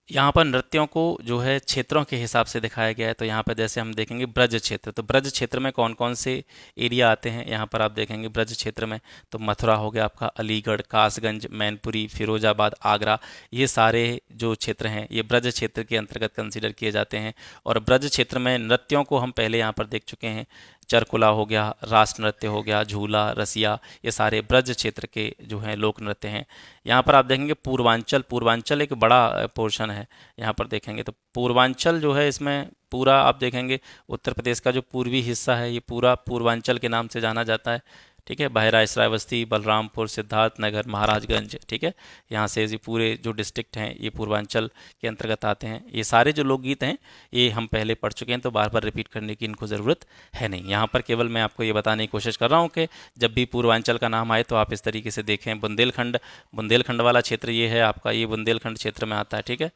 यहाँ पर नृत्यों को जो है क्षेत्रों के हिसाब से दिखाया गया है। तो यहाँ पर जैसे हम देखेंगे ब्रज क्षेत्र, तो ब्रज क्षेत्र में कौन कौन से एरिया आते हैं यहाँ पर आप देखेंगे ब्रज क्षेत्र में। तो मथुरा हो गया आपका, अलीगढ़, कासगंज, मैनपुरी, फिरोजाबाद, आगरा, ये सारे जो क्षेत्र हैं ये ब्रज क्षेत्र के अंतर्गत कंसीडर किए जाते हैं। और ब्रज क्षेत्र में नृत्यों को हम पहले यहाँ पर देख चुके हैं। चरकुला हो गया, रास नृत्य हो गया, झूला, रसिया, ये सारे ब्रज क्षेत्र के जो हैं लोक नृत्य हैं। यहाँ पर आप देखेंगे पूर्वांचल, पूर्वांचल एक बड़ा पोर्शन है। यहाँ पर देखेंगे तो पूर्वांचल जो है इसमें पूरा आप देखेंगे उत्तर प्रदेश का जो पूर्वी हिस्सा है ये पूरा पूर्वांचल के नाम से जाना जाता है। ठीक है, बहराइच, श्रावस्ती, बलरामपुर, सिद्धार्थनगर, महाराजगंज। ठीक है, यहाँ से ये पूरे जो डिस्ट्रिक्ट हैं ये पूर्वांचल के अंतर्गत आते हैं। ये सारे जो लोकगीत हैं ये हम पहले पढ़ चुके हैं तो बार बार रिपीट करने की इनको ज़रूरत है नहीं। यहाँ पर केवल मैं आपको ये बताने की कोशिश कर रहा हूँ कि जब भी पूर्वांचल का नाम आए तो आप इस तरीके से देखें। बुंदेलखंड, बुंदेलखंड वाला क्षेत्र ये है आपका, ये बुंदेलखंड क्षेत्र में आता है। ठीक है,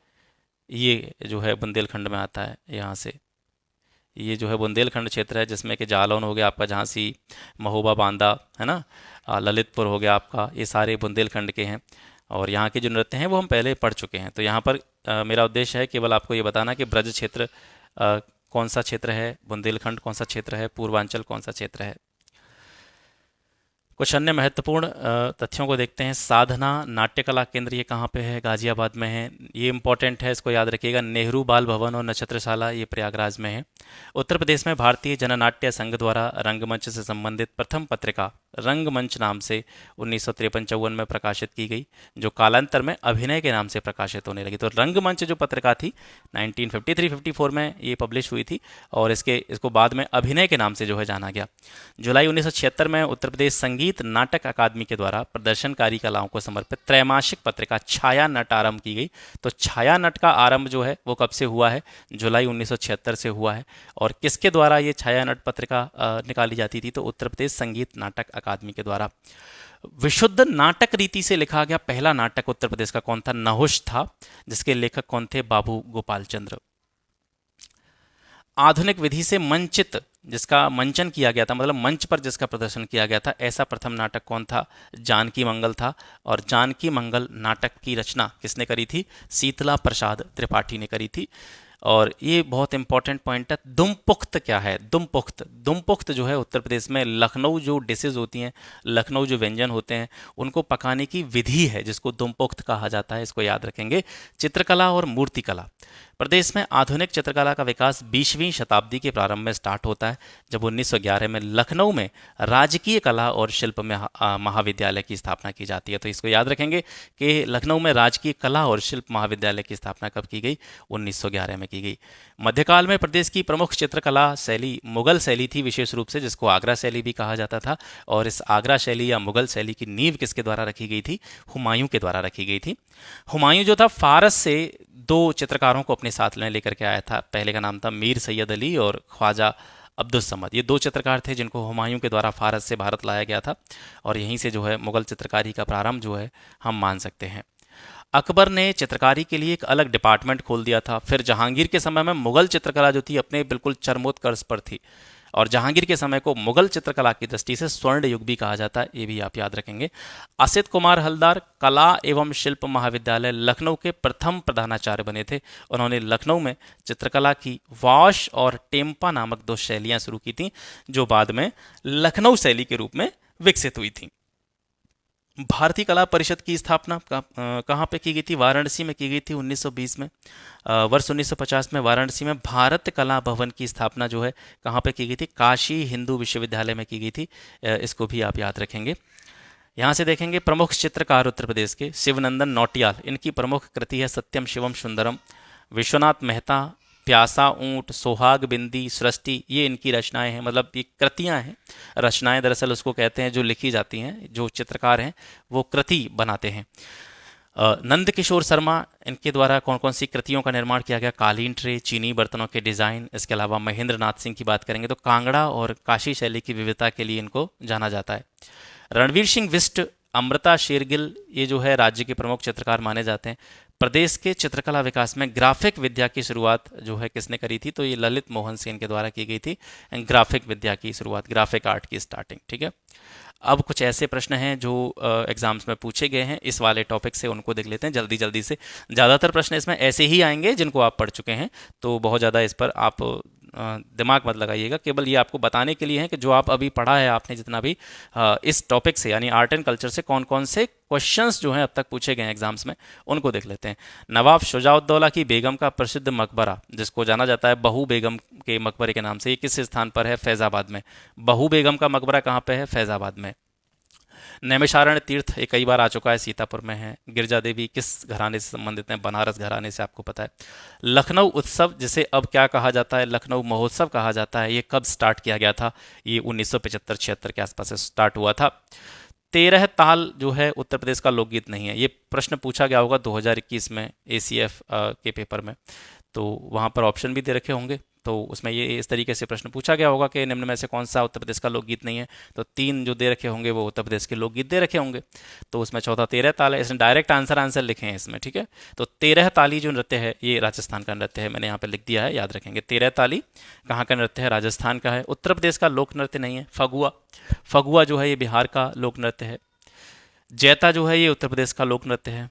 ये जो है बुंदेलखंड में आता है। यहाँ से ये जो है बुंदेलखंड क्षेत्र है जिसमें कि जालौन हो गया आपका, झांसी, महोबा, बांदा, है ना, ललितपुर हो गया आपका, ये सारे बुंदेलखंड के हैं। और यहाँ के जो नृत्य हैं वो हम पहले पढ़ चुके हैं। तो यहाँ पर मेरा उद्देश्य है केवल आपको ये बताना कि ब्रज क्षेत्र कौन सा क्षेत्र है, बुंदेलखंड कौन सा क्षेत्र है, पूर्वांचल कौन सा क्षेत्र है। कुछ अन्य महत्वपूर्ण तथ्यों को देखते हैं। साधना नाट्य कला केंद्र ये कहाँ पे है? गाजियाबाद में है। ये इंपॉर्टेंट है, इसको याद रखिएगा। नेहरू बाल भवन और नक्षत्रशाला ये प्रयागराज में है। उत्तर प्रदेश में भारतीय जननाट्य संघ द्वारा रंगमंच से संबंधित प्रथम पत्रिका रंगमंच नाम से 1953-54 में प्रकाशित की गई, जो कालांतर में अभिनय के नाम से प्रकाशित होने लगी। तो रंगमंच जो पत्रिका थी 1953-54 में ये पब्लिश हुई थी और इसको बाद में अभिनय के नाम से जो है जाना गया। जुलाई 1976 में उत्तर प्रदेश संगीत नाटक अकादमी के द्वारा प्रदर्शनकारी कलाओं को समर्पित त्रैमासिक पत्रिका छाया नट आरंभ की गई। तो छाया नट का आरंभ जो है वो कब से हुआ है? जुलाई 1976 से हुआ है। और किसके द्वारा ये छाया नट पत्रिका निकाली जाती थी? तो उत्तर प्रदेश संगीत नाटक अकादमी के द्वारा। विशुद्ध नाटक रीति से लिखा गया पहला नाटक उत्तर प्रदेश का कौन था? नहुष था, जिसके लेखक कौन थे? बाबू गोपाल चंद्र। आधुनिक विधि से मंचित, जिसका मंचन किया गया था, मतलब मंच पर जिसका प्रदर्शन किया गया था, ऐसा प्रथम नाटक कौन था? जानकी मंगल था। और जानकी मंगल नाटक की रचना किसने करी थी? शीतला प्रसाद त्रिपाठी ने करी थी। और ये बहुत इंपॉर्टेंट पॉइंट है। दुमपुख्त क्या है? दुमपुख्त, दुमपुख्त जो है उत्तर प्रदेश में लखनऊ जो डिशेज होती हैं, लखनऊ जो व्यंजन होते हैं उनको पकाने की विधि है जिसको दुमपुख्त कहा जाता है, इसको याद रखेंगे। चित्रकला और मूर्तिकला। प्रदेश में आधुनिक चित्रकला का विकास 20वीं शताब्दी के प्रारंभ में स्टार्ट होता है जब 1911 में लखनऊ में राजकीय कला और शिल्प में महाविद्यालय की स्थापना की जाती है। तो इसको याद रखेंगे कि लखनऊ में राजकीय कला और शिल्प महाविद्यालय की स्थापना कब की गई? 1911 में की गई। मध्यकाल में प्रदेश की प्रमुख चित्रकला शैली मुगल शैली थी, विशेष रूप से जिसको आगरा शैली भी कहा जाता था। और इस आगरा शैली या मुगल शैली की नींव किसके द्वारा रखी गई थी? हुमायूं के द्वारा रखी गई थी। हुमायूं जो था फारस से 2 चित्रकारों को अपने साथ में लेकर के आया था। पहले का नाम था मीर सैयद अली और ख्वाजा अब्दुल समद। ये 2 चित्रकार थे जिनको हुमायूं के द्वारा फारस से भारत लाया गया था और यहीं से जो है मुगल चित्रकारी का प्रारंभ जो है हम मान सकते हैं। अकबर ने चित्रकारी के लिए एक अलग डिपार्टमेंट खोल दिया था। फिर जहांगीर के समय में मुगल चित्रकला जो थी अपने बिल्कुल चरमोत्कर्ष पर थी। और जहांगीर के समय को मुगल चित्रकला की दृष्टि से स्वर्ण युग भी कहा जाता है, ये भी आप याद रखेंगे। असित कुमार हलदार कला एवं शिल्प महाविद्यालय लखनऊ के प्रथम प्रधानाचार्य बने थे। उन्होंने लखनऊ में चित्रकला की वाश और टेम्पा नामक दो शैलियां शुरू की थीं, जो बाद में लखनऊ शैली के रूप में विकसित हुई थी। भारतीय कला परिषद की स्थापना कहाँ पे की गई थी? वाराणसी में की गई थी 1920 में। वर्ष 1950 में वाराणसी में भारत कला भवन की स्थापना जो है कहाँ पे की गई थी? काशी हिंदू विश्वविद्यालय में की गई थी। इसको भी आप याद रखेंगे। यहाँ से देखेंगे प्रमुख चित्रकार उत्तर प्रदेश के शिवनंदन नौटियाल, इनकी प्रमुख कृति है सत्यम शिवम सुंदरम। विश्वनाथ मेहता, प्यासा ऊंट, सोहाग बिंदी, सृष्टि, ये इनकी रचनाएं हैं, मतलब ये कृतियां हैं। रचनाएं दरअसल उसको कहते हैं जो लिखी जाती हैं, जो चित्रकार हैं वो कृति बनाते हैं। नंद किशोर शर्मा, इनके द्वारा कौन कौन सी कृतियों का निर्माण किया गया? कालीन ट्रे, चीनी बर्तनों के डिज़ाइन। इसके अलावा महेंद्र नाथ सिंह की बात करेंगे तो कांगड़ा और काशी शैली की विविधता के लिए इनको जाना जाता है। रणवीर सिंह बिष्ट, अमृता शेरगिल, ये जो है राज्य के प्रमुख चित्रकार माने जाते हैं। प्रदेश के चित्रकला विकास में ग्राफिक विद्या की शुरुआत जो है किसने करी थी? तो ये ललित मोहन सेन के द्वारा की गई थी ग्राफिक विद्या की शुरुआत, ग्राफिक आर्ट की स्टार्टिंग। ठीक है, अब कुछ ऐसे प्रश्न हैं जो एग्जाम्स में पूछे गए हैं इस वाले टॉपिक से, उनको देख लेते हैं जल्दी जल्दी से। ज़्यादातर प्रश्न इसमें ऐसे ही आएंगे जिनको आप पढ़ चुके हैं, तो बहुत ज़्यादा इस पर आप दिमाग मत लगाइएगा। केवल ये आपको बताने के लिए है कि जो आप अभी पढ़ा है आपने जितना भी इस टॉपिक से यानी आर्ट एंड कल्चर से कौन कौन से क्वेश्चंस जो हैं अब तक पूछे गए हैं एग्जाम्स में, उनको देख लेते हैं। नवाब शुजाउद्दौला की बेगम का प्रसिद्ध मकबरा, जिसको जाना जाता है बहू बेगम के मकबरे के नाम से, ये किस स्थान पर है? फैज़ाबाद में। बहू बेगम का मकबरा कहाँ पे है? फैज़ाबाद में। नैमिषारण्य तीर्थ, ये कई बार आ चुका है, सीतापुर में है। गिरजा देवी किस घराने से संबंधित हैं? बनारस घराने से, आपको पता है। लखनऊ उत्सव, जिसे अब क्या कहा जाता है? लखनऊ महोत्सव कहा जाता है, ये कब स्टार्ट किया गया था? ये 1975-76 के आसपास स्टार्ट हुआ था। 13 ताल जो है उत्तर प्रदेश का लोकगीत नहीं है, ये प्रश्न पूछा गया होगा 2021 में ACF के पेपर में, तो वहाँ पर ऑप्शन भी दे रखे होंगे, तो उसमें ये इस तरीके से प्रश्न पूछा गया होगा कि निम्न में से कौन सा उत्तर प्रदेश का लोकगीत नहीं है, तो 3 जो दे रखे होंगे वो उत्तर प्रदेश के लोकगीत दे रखे होंगे, तो उसमें चौथा 13 ताल है। इसने डायरेक्ट आंसर लिखे हैं इसमें, ठीक है। तो 13 ताली जो नृत्य है ये राजस्थान का नृत्य है, मैंने यहाँ पर लिख दिया है, याद रखेंगे। 13 ताली कहाँ का नृत्य है? राजस्थान का है। उत्तर प्रदेश का लोक नृत्य नहीं है। फगुआ, फगुआ जो है ये बिहार का लोक नृत्य है। जैता जो है ये उत्तर प्रदेश का लोक नृत्य है।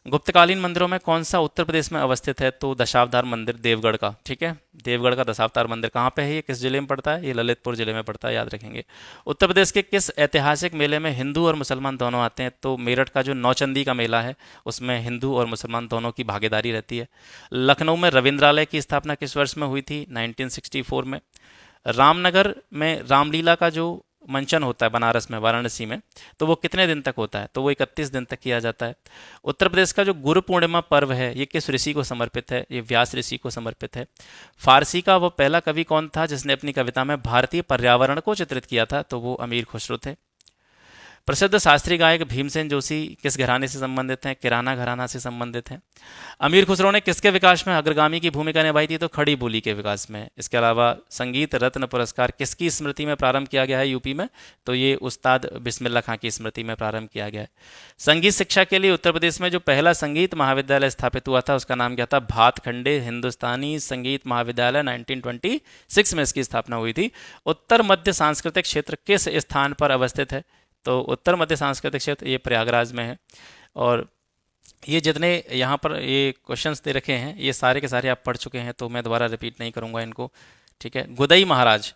गुप्तकालीन मंदिरों में कौन सा उत्तर प्रदेश में अवस्थित है? तो दशावतार मंदिर देवगढ़ का, ठीक है। देवगढ़ का दशावतार मंदिर कहाँ पे है? ये किस जिले में पड़ता है? ये ललितपुर जिले में पड़ता है, याद रखेंगे। उत्तर प्रदेश के किस ऐतिहासिक मेले में हिंदू और मुसलमान दोनों आते हैं? तो मेरठ का जो नौचंदी का मेला है उसमें हिंदू और मुसलमान दोनों की भागीदारी रहती है। लखनऊ में रविंद्रालय की स्थापना किस वर्ष में हुई थी? 1964 में। रामनगर में रामलीला का जो मंचन होता है बनारस में, वाराणसी में, तो वो कितने दिन तक होता है? तो वो 31 दिन तक किया जाता है। उत्तर प्रदेश का जो गुरु पूर्णिमा पर्व है ये किस ऋषि को समर्पित है? ये व्यास ऋषि को समर्पित है। फारसी का वो पहला कवि कौन था जिसने अपनी कविता में भारतीय पर्यावरण को चित्रित किया था? तो वो अमीर खुसरो थे। प्रसिद्ध शास्त्रीय गायक भीमसेन जोशी किस घराने से संबंधित हैं? किराना घराना से संबंधित हैं। अमीर खुसरो ने किसके विकास में अग्रगामी की भूमिका निभाई थी? तो खड़ी बोली के विकास में। इसके अलावा संगीत रत्न पुरस्कार किसकी स्मृति में प्रारंभ किया गया है यूपी में? तो ये उस्ताद बिस्मिल्ला खां की स्मृति में प्रारंभ किया गया है। संगीत शिक्षा के लिए उत्तर प्रदेश में जो पहला संगीत महाविद्यालय स्थापित हुआ था उसका नाम क्या था? भातखंडे हिंदुस्तानी संगीत महाविद्यालय, 1926 में इसकी स्थापना हुई थी। उत्तर मध्य सांस्कृतिक क्षेत्र किस स्थान पर अवस्थित है? तो उत्तर मध्य सांस्कृतिक क्षेत्र ये प्रयागराज में है। और ये जितने यहाँ पर ये क्वेश्चंस दे रखे हैं ये सारे के सारे आप पढ़ चुके हैं, तो मैं दोबारा रिपीट नहीं करूँगा इनको, ठीक है। गुदई महाराज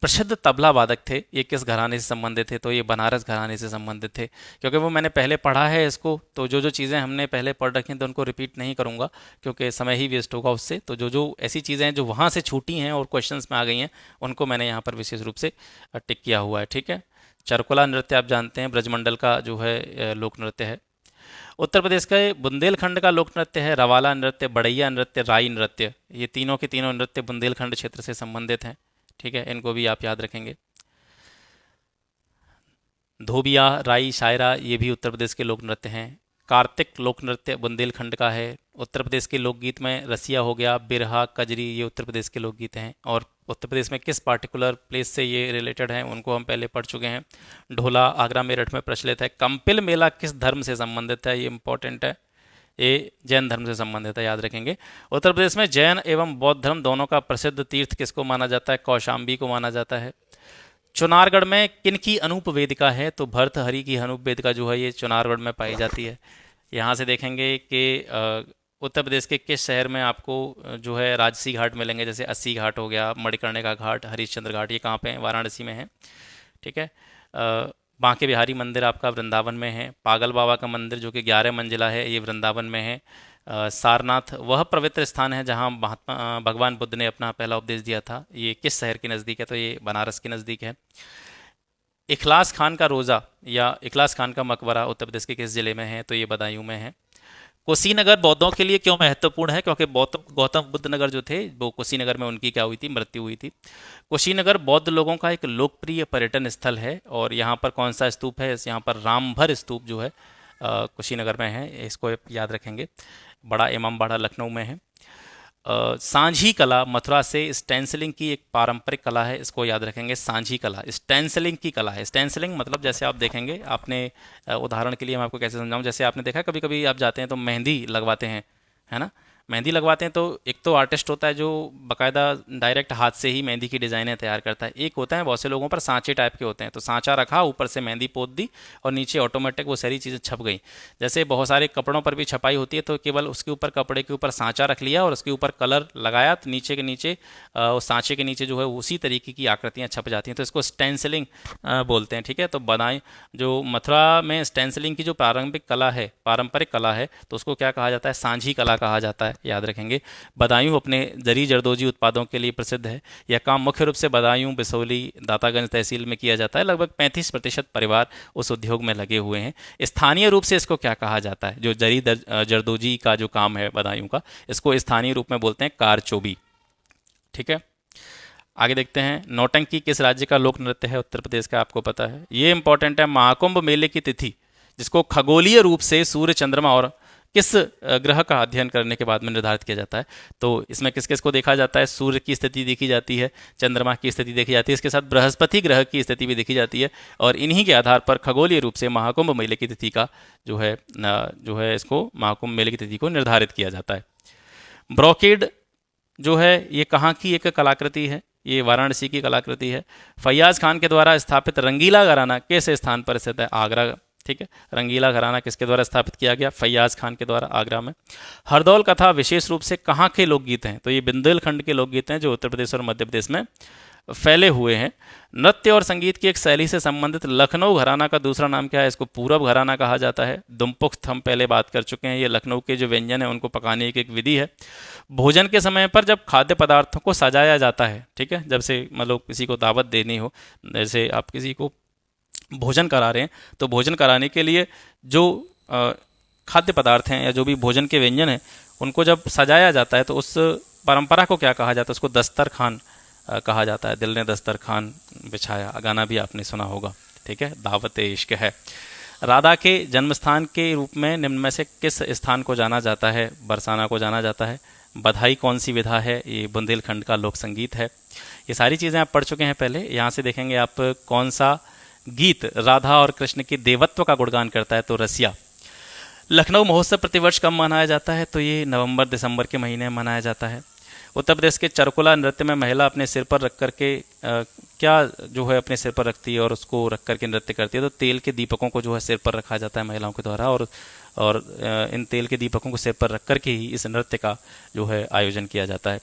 प्रसिद्ध तबला वादक थे, ये किस घराने से संबंधित थे? तो ये बनारस घराने से संबंधित थे। क्योंकि वो मैंने पहले पढ़ा है इसको, तो जो जो चीज़ें हमने पहले पढ़ रखी हैं तो उनको रिपीट नहीं करूँगा क्योंकि समय ही वेस्ट होगा उससे। तो जो जो ऐसी चीज़ें हैं जो वहाँ से छूटी हैं और क्वेश्चंस में आ गई हैं उनको मैंने यहाँ पर विशेष रूप से टिक किया हुआ है, ठीक है। चरकुला नृत्य आप जानते हैं ब्रजमंडल का जो है लोक नृत्य है। उत्तर प्रदेश का बुंदेलखंड का लोक नृत्य है रवाला नृत्य, बड़ैया नृत्य, राई नृत्य। ये तीनों के तीनों नृत्य बुंदेलखंड क्षेत्र से संबंधित हैं, ठीक है, इनको भी आप याद रखेंगे। धोबिया, राई, शायरा ये भी उत्तर प्रदेश के लोक नृत्य हैं। कार्तिक लोक नृत्य बुंदेलखंड का है। उत्तर प्रदेश के लोकगीत में रसिया हो गया, बिरहा, कजरी, ये उत्तर प्रदेश के लोकगीत हैं। और उत्तर प्रदेश में किस पार्टिकुलर प्लेस से ये रिलेटेड हैं उनको हम पहले पढ़ चुके हैं। ढोला आगरा मेरठ में प्रचलित है। कंपिल मेला किस धर्म से संबंधित है? ये इंपॉर्टेंट है। ये जैन धर्म से संबंधित है, याद रखेंगे। उत्तर प्रदेश में जैन एवं बौद्ध धर्म दोनों का प्रसिद्ध तीर्थ किसको माना जाता है? कौशाम्बी को माना जाता है। चुनारगढ़ में किनकी अनूप वेदिका है? तो भर्तहरि की अनूप वेदिका जो है ये चुनारगढ़ में पाई जाती है। यहाँ से देखेंगे कि उत्तर प्रदेश के किस शहर में आपको जो है राजसी घाट मिलेंगे, जैसे अस्सी घाट हो गया, मणिकर्णिका घाट, हरिश्चंद्र घाट, ये कहाँ पे हैं? वाराणसी में है। ठीक है। बांके बिहारी मंदिर आपका वृंदावन में है। पागल बाबा का मंदिर जो कि 11 मंजिला है, ये वृंदावन में है। सारनाथ वह पवित्र स्थान है जहाँ महात्मा भगवान बुद्ध ने अपना पहला उपदेश दिया था। ये किस शहर के नज़दीक है? तो ये बनारस के नज़दीक है। इखलास खान का रोज़ा या इखलास खान का मकबरा उत्तर प्रदेश के किस जिले में है? तो ये बदायूं में है। कुशीनगर बौद्धों के लिए क्यों महत्वपूर्ण है? क्योंकि गौतम बुद्ध नगर जो थे वो कुशीनगर में उनकी क्या हुई थी? मृत्यु हुई थी। कुशीनगर बौद्ध लोगों का एक लोकप्रिय पर्यटन स्थल है। और यहाँ पर कौन सा स्तूप है? यहाँ पर रामभर स्तूप जो है कुशीनगर में है, इसको याद रखेंगे। बड़ा इमामबाड़ा लखनऊ में है। सांझी कला मथुरा से स्टेंसिलिंग की एक पारंपरिक कला है, इसको याद रखेंगे। सांझी कला स्टेंसिलिंग की कला है। स्टेंसिलिंग मतलब जैसे आप देखेंगे, आपने उदाहरण के लिए मैं आपको कैसे समझाऊं, जैसे आपने देखा कभी कभी आप जाते हैं तो मेहंदी लगवाते हैं, है ना? मेहंदी लगवाते हैं तो एक तो आर्टिस्ट होता है जो बाकायदा डायरेक्ट हाथ से ही मेहंदी की डिज़ाइनें तैयार करता है। एक होता है बहुत से लोगों पर सांचे टाइप के होते हैं, तो सांचा रखा, ऊपर से मेहंदी पोत दी और नीचे ऑटोमेटिक वो सारी चीज़ें छप गई। जैसे बहुत सारे कपड़ों पर भी छपाई होती है, तो केवल उसके ऊपर कपड़े के ऊपर सांचा रख लिया और उसके ऊपर कलर लगाया, तो नीचे के नीचे उस सांचे के नीचे जो है उसी तरीके की आकृतियाँ छप जाती हैं, तो इसको स्टेंसिलिंग बोलते हैं। ठीक है। तो बनाई जो मथुरा में स्टेंसिलिंग की जो प्रारंभिक कला है, पारंपरिक कला है, तो उसको क्या कहा जाता है? सांझी कला कहा जाता है, याद रखेंगे। बदायूं अपने जरी जरदोजी उत्पादों के लिए प्रसिद्ध है। यह काम मुख्य रूप से बदायूं, बिसौली, दातागंज तहसील में किया जाता है। लगभग 35% परिवार उस उद्योग में लगे हुए हैं। स्थानीय रूप से इसको क्या कहा जाता है? जो जरी जरदोजी का जो काम है बदायूं का, इसको स्थानीय रूप में बोलते हैं कारचोबी। ठीक है। आगे देखते हैं, नौटंकी किस राज्य का लोक नृत्य है? उत्तर प्रदेश का, आपको पता है। ये इंपॉर्टेंट है। महाकुंभ मेले की तिथि जिसको खगोलीय रूप से सूर्य, चंद्रमा और किस ग्रह का अध्ययन करने के बाद में निर्धारित किया जाता है? तो इसमें किस किस को देखा जाता है? सूर्य की स्थिति देखी जाती है, चंद्रमा की स्थिति देखी जाती है, इसके साथ बृहस्पति ग्रह की स्थिति भी देखी जाती है। और इन्हीं के आधार पर खगोलीय रूप से महाकुंभ मेले की तिथि का जो है इसको महाकुंभ मेले की तिथि को निर्धारित किया जाता है। ब्रोकेड जो है ये कहाँ की एक कलाकृति है? ये वाराणसी की कलाकृति है। फैयाज खान के द्वारा स्थापित रंगीला घराना किस स्थान पर स्थित है? आगरा। ठीक है। रंगीला घराना किसके द्वारा स्थापित किया गया? फैयाज खान के द्वारा, आगरा में। हरदौल कथा विशेष रूप से कहाँ के लोकगीत हैं? तो ये बुंदेलखंड के लोकगीत हैं जो उत्तर प्रदेश और मध्य प्रदेश में फैले हुए हैं। नृत्य और संगीत की एक शैली से संबंधित लखनऊ घराना का दूसरा नाम क्या है? इसको पूरब घराना कहा जाता है। दुम्पुख्त हम पहले बात कर चुके हैं, ये लखनऊ के जो व्यंजन है उनको पकाने की एक विधि है। भोजन के समय पर जब खाद्य पदार्थों को सजाया जाता है, ठीक है, जब से मतलब किसी को दावत देनी हो, जैसे आप किसी को भोजन करा रहे हैं, तो भोजन कराने के लिए जो खाद्य पदार्थ हैं या जो भी भोजन के व्यंजन हैं उनको जब सजाया जाता है तो उस परंपरा को क्या कहा जाता है? उसको दस्तरखान कहा जाता है। दिल ने दस्तरखान बिछाया, गाना भी आपने सुना होगा। ठीक है। दावत इश्क है। राधा के जन्मस्थान के रूप में निम्न में से किस स्थान को जाना जाता है? बरसाना को जाना जाता है। बधाई कौन सी विधा है? ये बुंदेलखंड का लोक संगीत है। ये सारी चीज़ें आप पढ़ चुके हैं पहले। यहाँ से देखेंगे आप कौन सा गीत राधा और कृष्ण के देवत्व का गुणगान करता है? तो रसिया। लखनऊ महोत्सव प्रतिवर्ष कब मनाया जाता है? तो ये नवंबर दिसंबर के महीने में मनाया जाता है। उत्तर प्रदेश के चरकुला नृत्य में महिला अपने सिर पर रख करके क्या जो है अपने सिर पर रखती है और उसको रख करके नृत्य करती है? तो तेल के दीपकों को जो है सिर पर रखा जाता है महिलाओं के द्वारा, और इन तेल के दीपकों को सिर पर रख करके ही इस नृत्य का जो है आयोजन किया जाता है।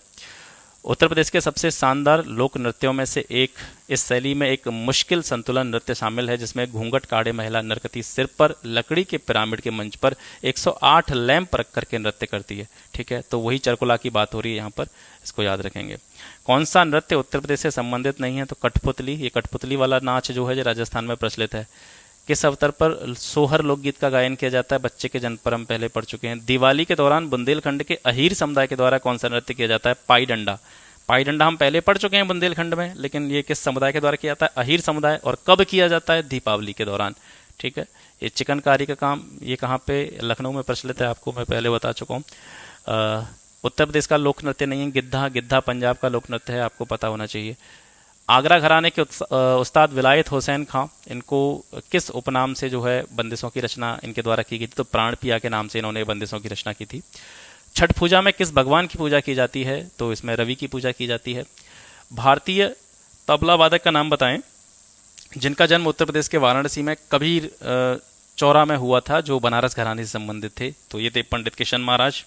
उत्तर प्रदेश के सबसे शानदार लोक नृत्यों में से एक, इस शैली में एक मुश्किल संतुलन नृत्य शामिल है जिसमें घूंघट काढ़े महिला नर्तकी सिर पर लकड़ी के पिरामिड के मंच पर 108 लैंप रख करके नृत्य करती है। ठीक है। तो वही चरकुला की बात हो रही है यहाँ पर, इसको याद रखेंगे। कौन सा नृत्य उत्तर प्रदेश से संबंधित नहीं है? तो कठपुतली। ये कठपुतली वाला नाच जो है जो राजस्थान में प्रचलित है। किस अवसर पर सोहर लोकगीत का गायन किया जाता है? बच्चे के जन्म पर हम पहले पढ़ चुके हैं। दिवाली के दौरान बुंदेलखंड के अहीर समुदाय के द्वारा कौन सा नृत्य किया जाता है? पाई डंडा। पाई डंडा हम पहले पढ़ चुके हैं बुंदेलखंड में, लेकिन ये किस समुदाय के द्वारा किया जाता है? अहीर समुदाय। और कब किया जाता है? दीपावली के दौरान। ठीक है। ये चिकनकारी का काम ये कहाँ पे? लखनऊ में प्रचलित है, आपको मैं पहले बता चुका हूँ। उत्तर प्रदेश का लोक नृत्य नहीं है गिद्धा। गिद्धा पंजाब का लोक नृत्य है, आपको पता होना चाहिए। आगरा घराने के उस्ताद विलायत हुसैन खां, इनको किस उपनाम से जो है बंदिशों की रचना इनके द्वारा की गई थी? तो प्राण पिया के नाम से इन्होंने बंदिशों की रचना की थी। छठ पूजा में किस भगवान की पूजा की जाती है? तो इसमें रवि की पूजा की जाती है। भारतीय तबला वादक का नाम बताएं जिनका जन्म उत्तर प्रदेश के वाराणसी में कबीर चौरा में हुआ था, जो बनारस घराने से संबंधित थे। तो ये थे पंडित किशन महाराज।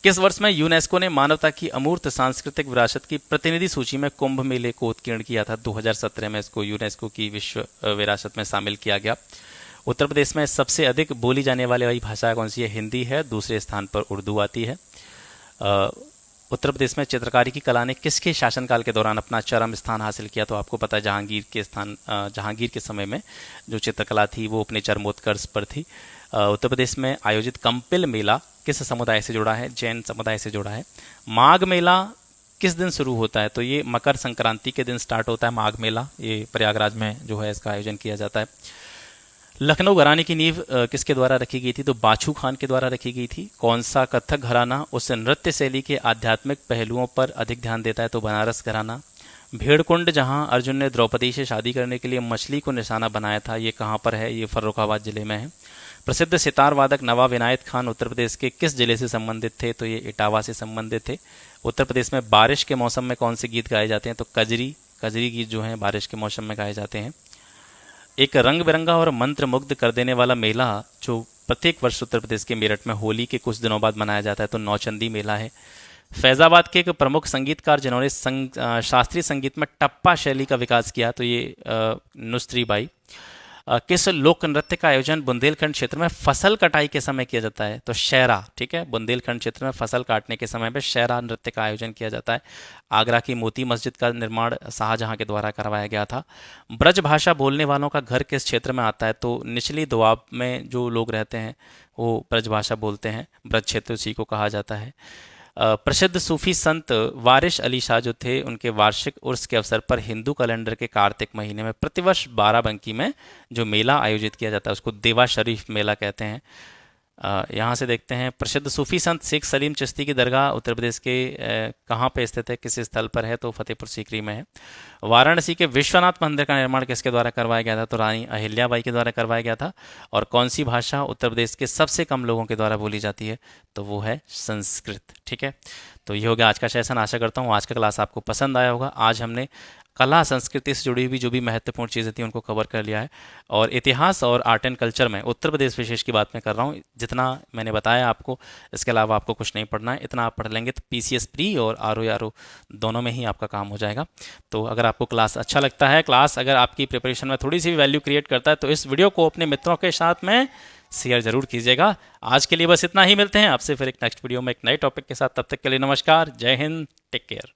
किस वर्ष में यूनेस्को ने मानवता की अमूर्त सांस्कृतिक विरासत की प्रतिनिधि सूची में कुंभ मेले को उत्कीर्ण किया था? 2017 में इसको यूनेस्को की विश्व विरासत में शामिल किया गया। उत्तर प्रदेश में सबसे अधिक बोली जाने वाली भाषा कौन सी है? हिंदी है। दूसरे स्थान पर उर्दू आती है। उत्तर प्रदेश में चित्रकारी की कला ने किसके शासनकाल के दौरान अपना चरम स्थान हासिल किया? तो आपको पता है जहांगीर के समय में जो चित्रकला थी वो अपने चरमोत्कर्ष पर थी। उत्तर प्रदेश में आयोजित कंपिल मेला किस समुदाय से जुड़ा है? जैन समुदाय से जुड़ा है। माघ मेला किस दिन शुरू होता है? तो ये मकर संक्रांति के दिन स्टार्ट होता है माघ मेला। ये प्रयागराज में जो है इसका आयोजन किया जाता है। लखनऊ घराने की नींव किसके द्वारा रखी गई थी? तो बाछू खान के द्वारा रखी गई थी। कौन सा कथक घराना उस नृत्य शैली के आध्यात्मिक पहलुओं पर अधिक ध्यान देता है? तो बनारस घराना। भेड़कुंड जहां अर्जुन ने द्रौपदी से शादी करने के लिए मछली को निशाना बनाया था, ये कहां पर है? ये फर्रुखाबाद जिले में है। प्रसिद्ध सितार वादक नवाब इनायत खान उत्तर प्रदेश के किस जिले से संबंधित थे? तो ये इटावा से संबंधित थे। उत्तर प्रदेश में बारिश के मौसम में कौन से गीत गाए जाते हैं? तो कजरी गीत जो हैं बारिश के मौसम में गाए जाते हैं। एक रंग बिरंगा और मंत्र मुग्ध कर देने वाला मेला जो प्रत्येक वर्ष उत्तर प्रदेश के मेरठ में होली के कुछ दिनों बाद मनाया जाता है, तो नौचंदी मेला है। फैजाबाद के एक प्रमुख संगीतकार जिन्होंने शास्त्रीय संगीत में टप्पा शैली का विकास किया, तो ये नुस्री बाई। किस लोक नृत्य का आयोजन बुंदेलखंड क्षेत्र में फसल कटाई के समय किया जाता है? तो शहरा। ठीक है, बुंदेलखंड क्षेत्र में फसल काटने के समय में शहरा नृत्य का आयोजन किया जाता है। आगरा की मोती मस्जिद का निर्माण शाहजहां के द्वारा करवाया गया था। ब्रज भाषा बोलने वालों का घर किस क्षेत्र में आता है? तो निचली दोआब में जो लोग रहते हैं वो ब्रज भाषा बोलते हैं। ब्रज क्षेत्र उसी को कहा जाता है। प्रसिद्ध सूफी संत वारिश अली शाह जो थे, उनके वार्षिक उर्स के अवसर पर हिंदू कैलेंडर के कार्तिक महीने में प्रतिवर्ष बाराबंकी में जो मेला आयोजित किया जाता है उसको देवा शरीफ मेला कहते हैं। यहाँ से देखते हैं, प्रसिद्ध सूफी संत शेख सलीम चिश्ती की दरगाह उत्तर प्रदेश के कहाँ पे स्थित है, किस स्थल पर है? तो फतेहपुर सीकरी में है। वाराणसी के विश्वनाथ मंदिर का निर्माण किसके द्वारा करवाया गया था? तो रानी अहिल्याबाई के द्वारा करवाया गया था। और कौन सी भाषा उत्तर प्रदेश के सबसे कम लोगों के द्वारा बोली जाती है? तो वो है संस्कृत। ठीक है, तो ये हो गया आज का सेशन। आशा करता हूँ आज का क्लास आपको पसंद आया होगा। आज हमने कला संस्कृति से जुड़ी हुई जो भी महत्वपूर्ण चीज़ें थी उनको कवर कर लिया है। और इतिहास और आर्ट एंड कल्चर में उत्तर प्रदेश विशेष की बात मैं कर रहा हूँ। जितना मैंने बताया आपको, इसके अलावा आपको कुछ नहीं पढ़ना है। इतना आप पढ़ लेंगे तो पीसीएस प्री और आरओ दोनों में ही आपका काम हो जाएगा। तो अगर आपको क्लास अच्छा लगता है, क्लास अगर आपकी प्रिपरेशन में थोड़ी सी भी वैल्यू क्रिएट करता है, तो इस वीडियो को अपने मित्रों के साथ में शेयर जरूर कीजिएगा। आज के लिए बस इतना ही। मिलते हैं आपसे फिर एक नेक्स्ट वीडियो में एक नए टॉपिक के साथ। तब तक के लिए नमस्कार, जय हिंद, टेक केयर।